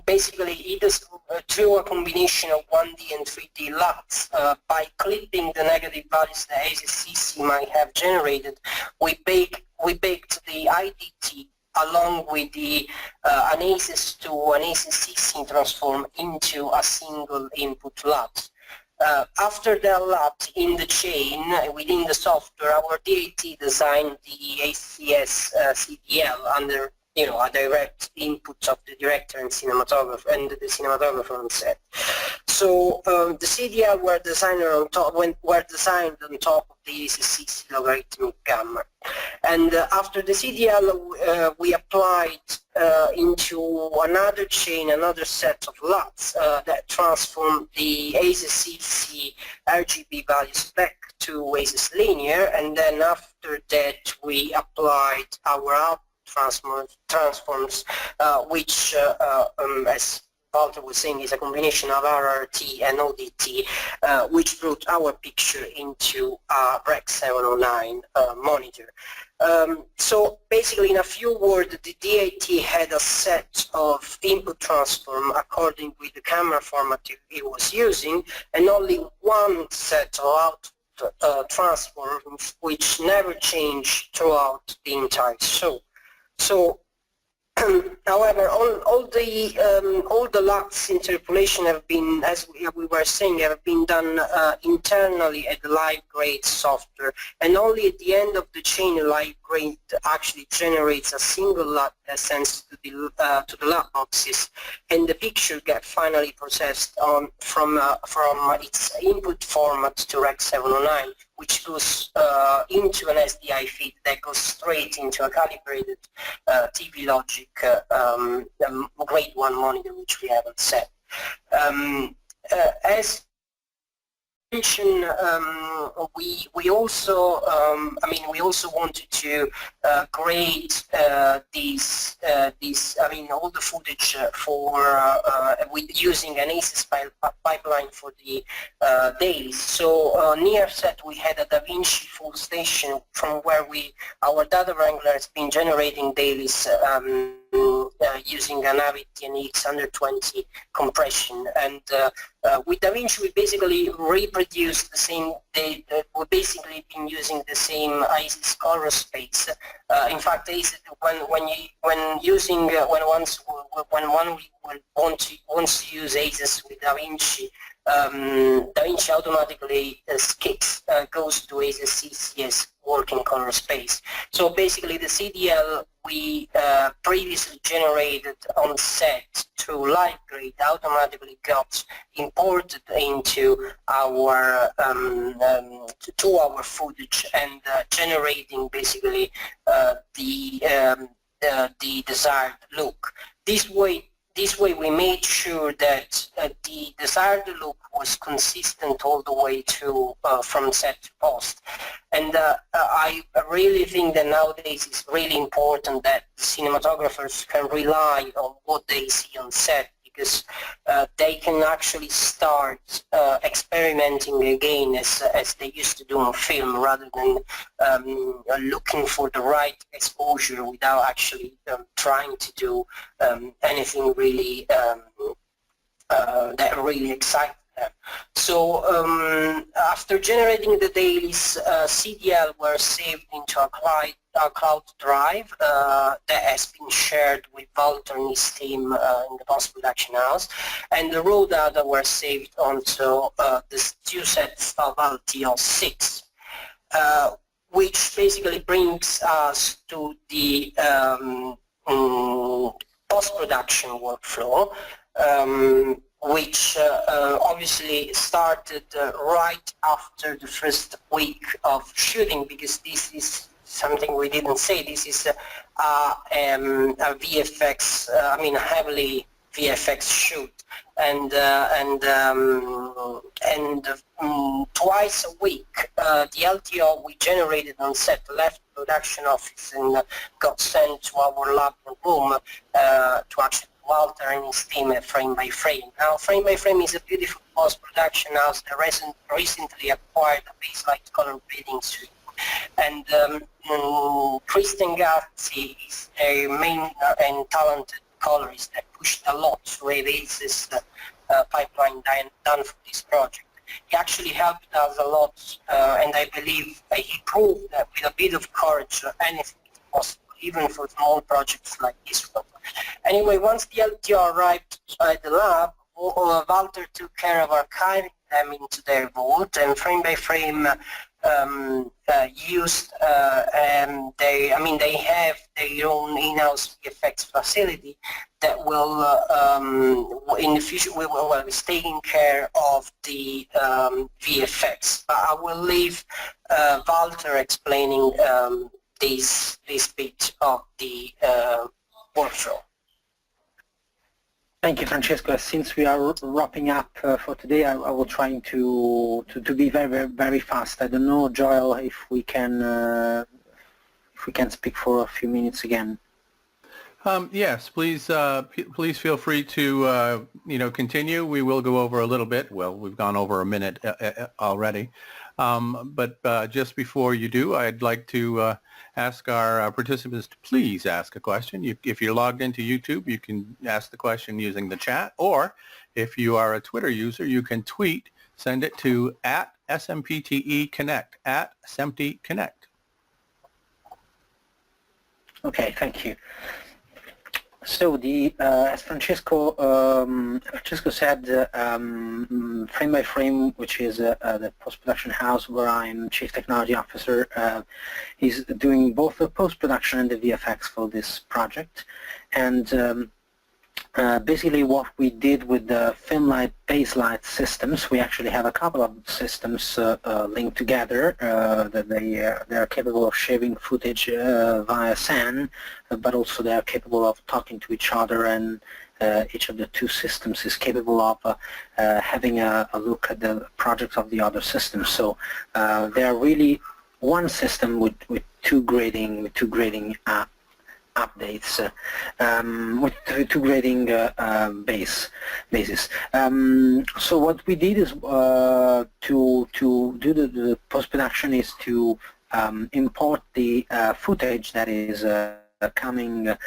Basically it is through a combination of 1D and 3D LUTs, by clipping the negative values that ACES-CC might have generated, we baked the IDT along with the an ACES to an ACES-CC transform into a single input LUT. After the LUT in the chain, within the software, our DAT designed the ACS CDL under a direct input of the director and cinematographer and the cinematographer on set. So the CDL were designed on top of the ACES-CC logarithmic gamma. And after the CDL, we applied into another chain, another set of LUTs that transformed the ACES-CC RGB values back to ACES linear, and then after that we applied our output transforms, which, as Walter was saying, is a combination of RRT and ODT, which brought our picture into a Rec. 709 monitor. So basically, in a few words, the DAT had a set of input transform according with the camera format it was using, and only one set of output transforms which never changed throughout the entire show. So, however, all the LUTs interpolation have been, as we were saying, have been done internally at the LiveGrid software, and only at the end of the chain, LiveGrid actually generates a single LUT that sends to the LUT boxes, and the picture gets finally processed from its input format to Rec. 709, which goes into an SDI feed that goes straight into a calibrated TV Logic grade 1 monitor, which we haven't set. As mentioned, we also wanted to grade all the footage with using an ACES pipeline for the dailies. So near set we had a DaVinci full station from where our data wrangler has been generating dailies using an Avid TNX 120 compression, and with DaVinci we basically reproduced the same data. We've basically been using the same ACES color space. In fact, ACES, when one wants to use ACES with DaVinci, DaVinci automatically goes to ACES-CC working color space. So basically the CDL we previously generated on set through LiveGrid automatically got imported into our to our footage and generating basically the desired look. This way we made sure that the desired look was consistent all the way to from set to post. And I really think that nowadays it's really important that cinematographers can rely on what they see on set, because they can actually start experimenting again as they used to do on film, rather than looking for the right exposure without actually trying to do anything really that really excites them. So after generating the dailies, CDL were saved into a cloud drive that has been shared with Walter and his team in the post-production house, and the raw data were saved onto the two sets of LTO6, which basically brings us to the post-production workflow, which obviously started right after the first week of shooting, because this is something we didn't say. This is a VFX, a heavily VFX shoot, and twice a week the LTO we generated on set left the production office and got sent to our lab room to actually Walter and his team at Frame by Frame. Now, Frame by Frame is a beautiful post-production house that recently acquired a Baselight color grading suite. And Christian Gazzi is a main and talented colorist that pushed a lot to release this pipeline done for this project. He actually helped us a lot, and I believe he proved that with a bit of courage, anything is possible, even for small projects like this one. Anyway, once the LTO arrived at the lab, Walter took care of archiving them into their vault, and Frame by Frame used they have their own in-house VFX facility that will in the future is taking care of the VFX. I will leave Walter explaining this bit of the workflow. Thank you, Francesco. Since we are wrapping up for today, I will try to be very, very, very fast. I don't know, Joel, if we can speak for a few minutes again. Yes, please feel free to continue. We will go over a little bit. Well, we've gone over a minute already. But just before you do, I'd like to ask our participants to please ask a question. If you're logged into YouTube, you can ask the question using the chat, or if you are a Twitter user, you can tweet, send it to @SMPTEconnect, @SMPTEconnect. Okay, thank you. So as Francesco said, Frame by Frame, which is the post-production house where I'm Chief Technology Officer, is doing both the post-production and the VFX for this project. And basically what we did with the Filmlight Baselight systems, we actually have a couple of systems linked together that they are capable of sharing footage via SAN, but also they are capable of talking to each other, and each of the two systems is capable of having a look at the projects of the other system. So they are really one system with two grading updates, with two grading bases. So what we did is to do the post-production is to import the footage that is coming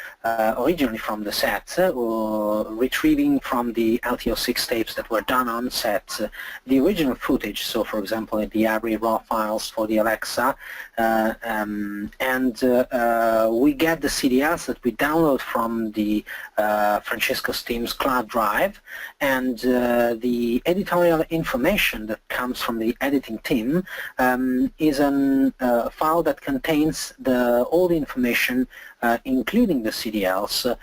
originally from the sets, or retrieving from the LTO6 tapes that were done on sets the original footage. So, for example, the ARRI raw files for the Alexa, and we get the CDLs that we download from the Francesco's team's cloud drive, and the editorial information that comes from the editing team is a file that contains all the information, including the CDLs,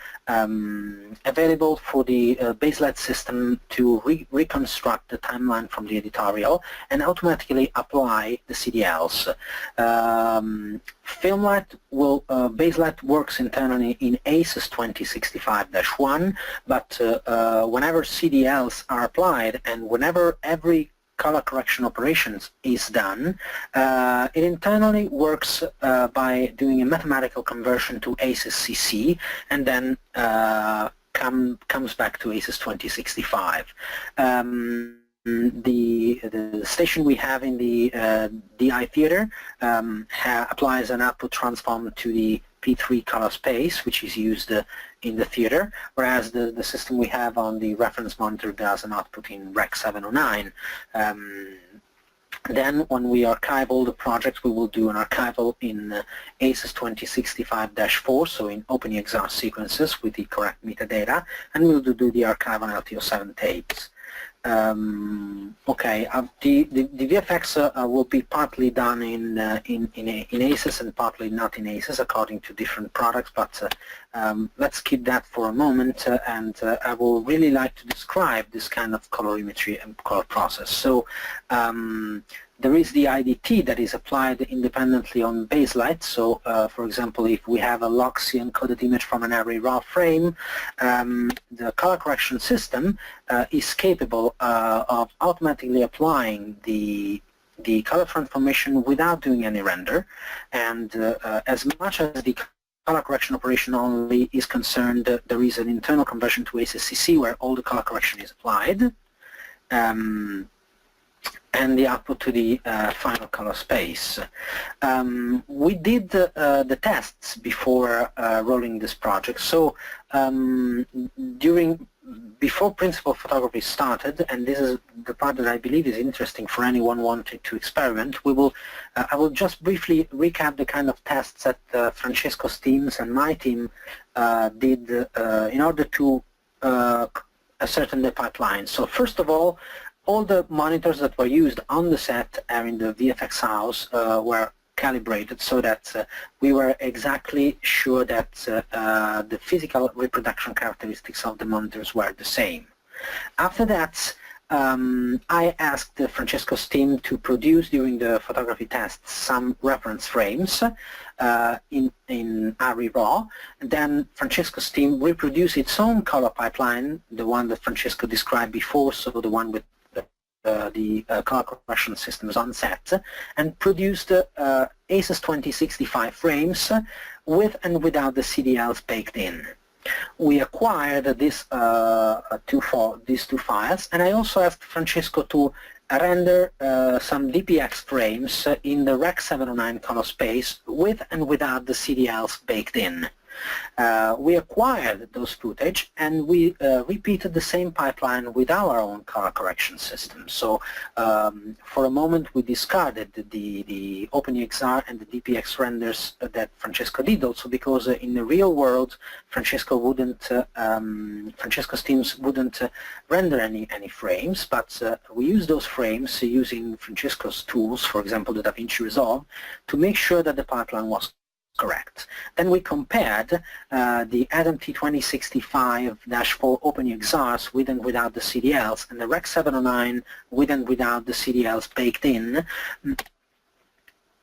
available for the Baselight system to reconstruct the timeline from the editorial and automatically apply the CDLs. Baselight works internally in ACES 2065-1, but whenever CDLs are applied and whenever every color correction operations is done, it internally works by doing a mathematical conversion to ACES CC, and then comes back to ACES 2065. The station we have in the DI theater applies an output transform to the P3 color space, which is used in the theater, whereas the system we have on the reference monitor does an output in Rec 709. Then when we archive all the projects, we will do an archival in ACES 2065-4, so in OpenEXR sequences with the correct metadata, and we'll do the archive on LTO7 tapes. Okay, the VFX will be partly done in ACES and partly not in ACES according to different products, but let's keep that for a moment, and I will really like to describe this kind of colorimetry and color process. So there is the IDT that is applied independently on baselight. So, for example, if we have a LOXY encoded image from an array raw frame, the color correction system is capable of automatically applying the color transformation without doing any render. And as much as the color correction operation only is concerned, there is an internal conversion to ACES-CC where all the color correction is applied. And the output to the final color space. We did the tests before rolling this project. So before principal photography started, and this is the part that I believe is interesting for anyone wanting to experiment, I will just briefly recap the kind of tests that Francesco's teams and my team did in order to ascertain the pipeline. So first of all the monitors that were used on the set and in the VFX house were calibrated so that we were exactly sure that the physical reproduction characteristics of the monitors were the same. After that, I asked Francesco's team to produce during the photography tests some reference frames in ARRI RAW, and then Francesco's team reproduced its own color pipeline, the one that Francesco described before, so the one with the color correction systems on set, and produced ACES 2065 frames with and without the CDLs baked in. We acquired these two files, and I also asked Francesco to render some DPX frames in the Rec 709 color space with and without the CDLs baked in. We acquired those footage and we repeated the same pipeline with our own color correction system. So for a moment we discarded the OpenEXR and the DPX renders that Francesco did, also because in the real world Francesco's teams wouldn't render any frames, but we used those frames using Francesco's tools, for example the DaVinci Resolve, to make sure that the pipeline was correct. Then we compared the ADAM T2065-4 OpenEXRs with and without the CDLs and the Rec 709 with and without the CDLs baked in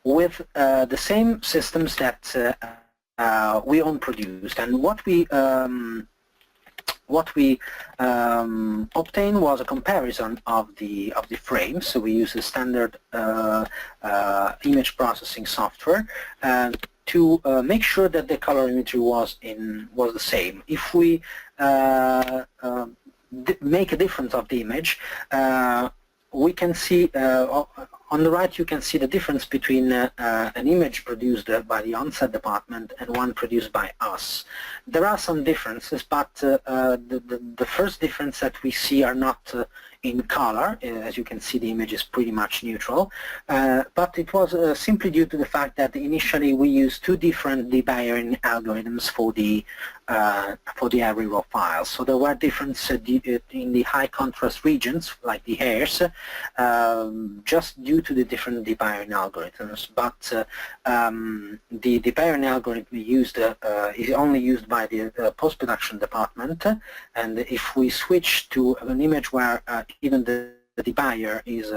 with the same systems that we own produced. And what we obtained was a comparison of the frames. So we use the standard image processing software to make sure that the colorimetry was the same. If we make a difference of the image, we can see on the right you can see the difference between an image produced by the on-set department and one produced by us. There are some differences, but the first difference that we see are not in color. As you can see, the image is pretty much neutral, but it was simply due to the fact that initially we used two different debayering algorithms for the ARRI RAW files. So there were differences in the high contrast regions, like the hairs, just due to the different debayering algorithms. But the debayering algorithm we used is only used by the post-production department, and if we switch to an image where even the debayer is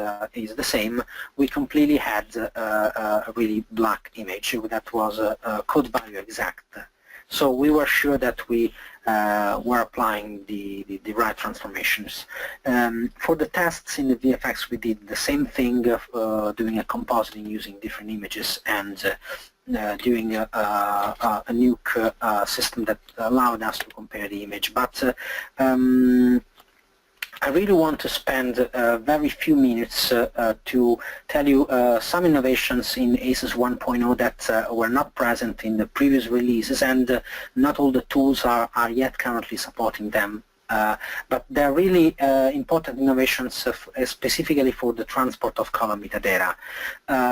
the same, we completely had a really black image that was code value exact. So we were sure that we were applying the right transformations. For the tests in the VFX, we did the same thing, doing a compositing using different images and doing a nuke system that allowed us to compare the image. But I really want to spend very few minutes to tell you some innovations in ACES 1.0 that were not present in the previous releases, and not all the tools are yet currently supporting them but they're really important innovations specifically for the transport of color metadata.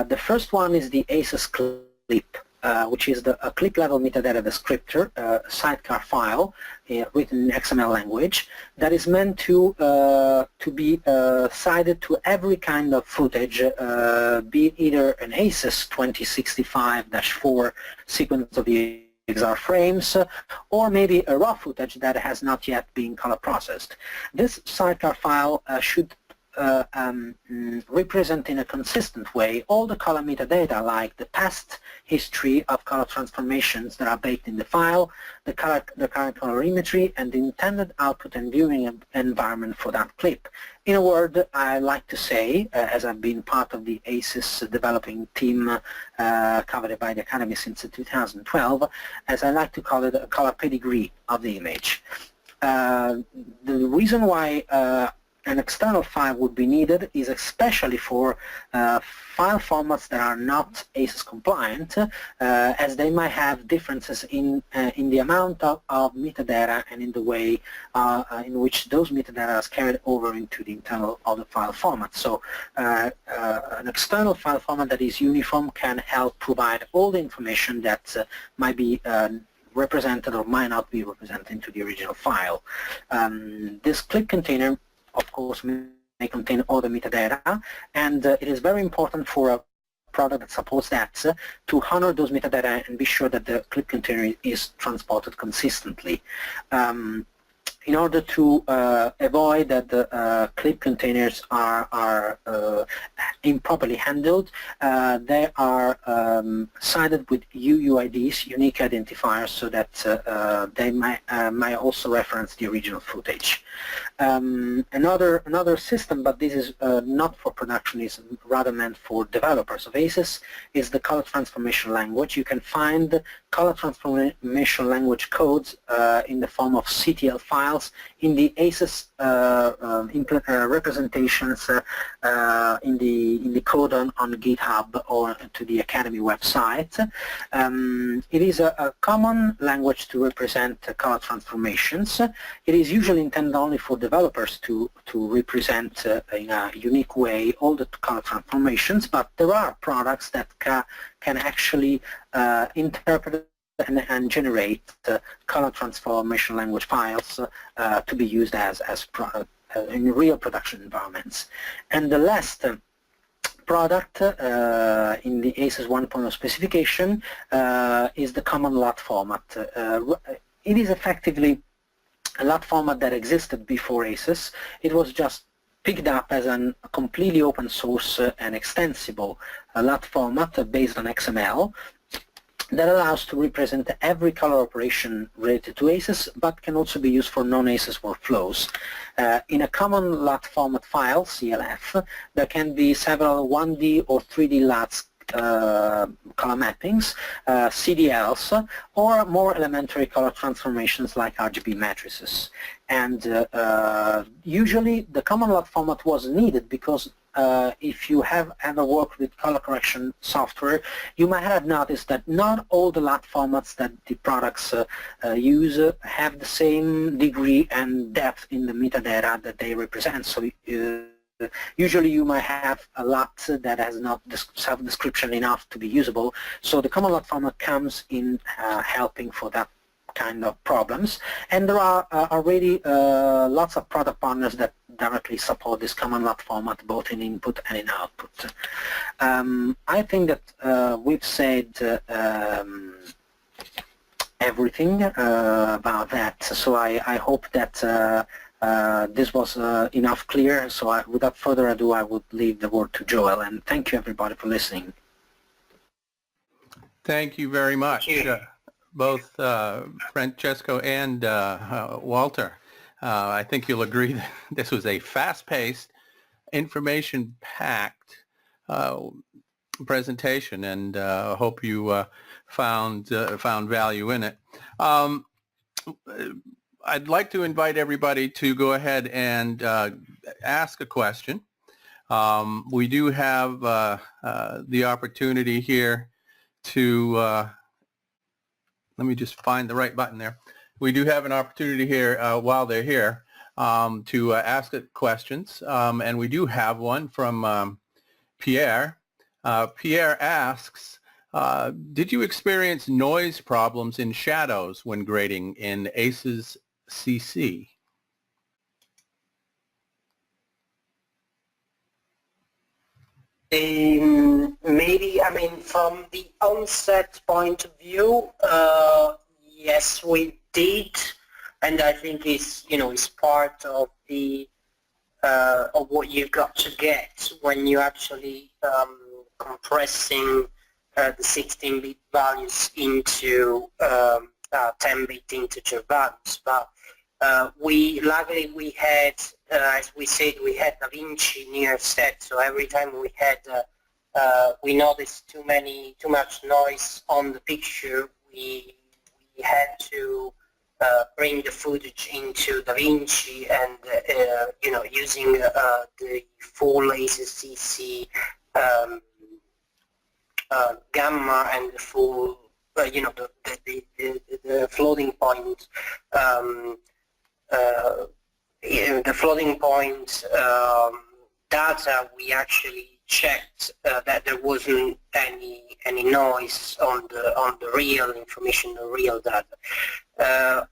The first one is the ACES clip, which is a clip-level metadata descriptor, sidecar file written in XML language that is meant to be sided to every kind of footage, be it either an ACES 2065-4 sequence of the XR frames, or maybe a raw footage that has not yet been color processed. This sidecar file should represent in a consistent way all the color metadata, like the past history of color transformations that are baked in the file, the current colorimetry, and the intended output and viewing environment for that clip. In a word, I like to say, as I've been part of the ACES developing team covered by the Academy since 2012, as I like to call it, a color pedigree of the image. The reason why an external file would be needed is especially for file formats that are not ACES compliant, as they might have differences in the amount of metadata and in the way in which those metadata are carried over into the internal of the file format. So an external file format that is uniform can help provide all the information that might be represented or might not be represented into the original file. This clip container, of course, may contain all the metadata, and it is very important for a product that supports that to honor those metadata and be sure that the clip container is transported consistently. In order to avoid that the clip containers are improperly handled, they are sided with UUIDs, unique identifiers, so that they might also reference the original footage. Another system, but this is not for production, is rather meant for developers of ACES, is the color transformation language. You can find color transformation language codes in the form of CTL files in the ACES representations in the code on GitHub or to the Academy website. It is a common language to represent color transformations. It is usually intended only for developers to represent in a unique way all the color transformations, but there are products that can actually interpret and generate color transformation language files to be used as in real production environments. And the last product in the ACES 1.0 specification is the common LUT format. It is effectively a LUT format that existed before ACES. It was just picked up as a completely open source and extensible LUT format based on XML that allows to represent every color operation related to ACES, but can also be used for non-ACES workflows. In a common LUT format file, CLF, there can be several 1D or 3D LUTs color mappings, CDLs, or more elementary color transformations like RGB matrices. And usually the common LUT format was needed because if you have ever worked with color correction software, you might have noticed that not all the LUT formats that the products use have the same degree and depth in the metadata that they represent. So usually you might have a LUT that has not self-description enough to be usable. So the common LUT format comes in helping for that kind of problems, and there are already lots of product partners that directly support this common LUT format both in input and in output. I think that we've said everything about that, so I hope that this was enough clear. So without further ado, I would leave the word to Joel, and thank you everybody for listening. Thank you very much. Both Francesco and Walter. I think you'll agree that this was a fast-paced, information-packed presentation, and I hope you found value in it. I'd like to invite everybody to go ahead and ask a question. We do have the opportunity here to let me just find the right button there. We do have an opportunity here while they're here to ask questions, and we do have one from Pierre. Pierre asks, did you experience noise problems in shadows when grading in ACES CC? Maybe, I mean, from the onset point of view, yes, we did, and I think it's part of the of what you've got to get when you actually compressing the 16-bit values into 10-bit integer values. But luckily we had, as we said, we had DaVinci near set, so every time we noticed too much noise on the picture, we had to bring the footage into DaVinci and using the full ACES CC gamma and the full the floating point the floating point data, we actually checked that there wasn't any noise on the real information, the real data.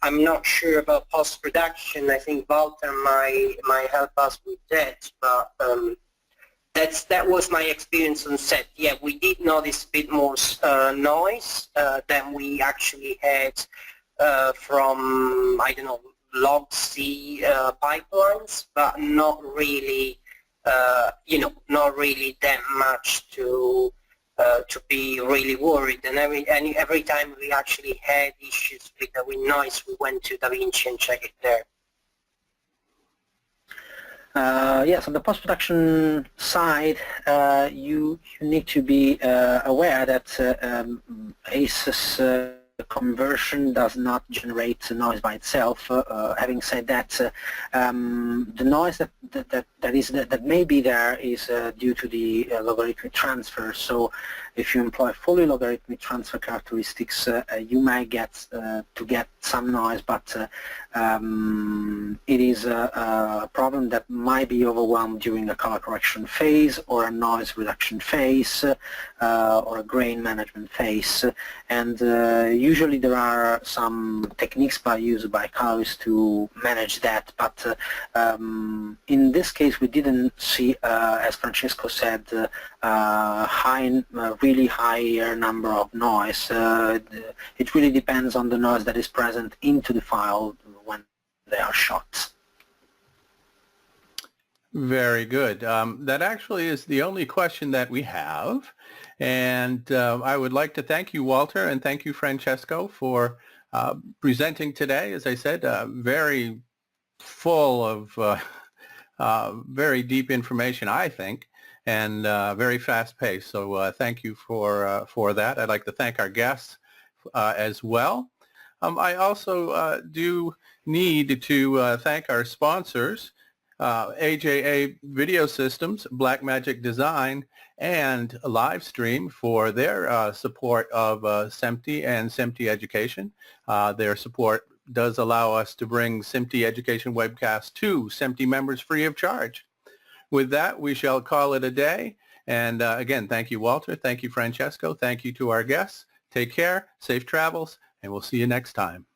I'm not sure about post-production. I think Walter might help us with that, but that was my experience on set. Yeah, we did notice a bit more noise than we actually had from, I don't know, log C pipelines, but not really, not really that much to be really worried. And every time we actually had issues with noise, we went to DaVinci and checked it there. Yes, on the post-production side, you need to be aware that ACES conversion does not generate noise by itself. Having said that, the noise that may be there is due to the logarithmic transfer. So if you employ fully logarithmic transfer characteristics, you may get some noise, but it is a problem that might be overwhelmed during a color correction phase or a noise reduction phase or a grain management phase. And usually there are some techniques used by colorists to manage that, but in this case we didn't see, as Francesco said, really higher number of noise. It really depends on the noise that is present into the file when they are shot. Very good. That actually is the only question that we have. And I would like to thank you, Walter, and thank you, Francesco, for presenting today. As I said, very full of very deep information, I think, and very fast-paced. So thank you for that. I'd like to thank our guests as well. I also do need to thank our sponsors, AJA Video Systems, Blackmagic Design, and Livestream for their support of SMPTE and SMPTE Education. Their support does allow us to bring SMPTE Education webcasts to SMPTE members free of charge. With that, we shall call it a day. And again, thank you, Walter. Thank you, Francesco. Thank you to our guests. Take care, safe travels, and we'll see you next time.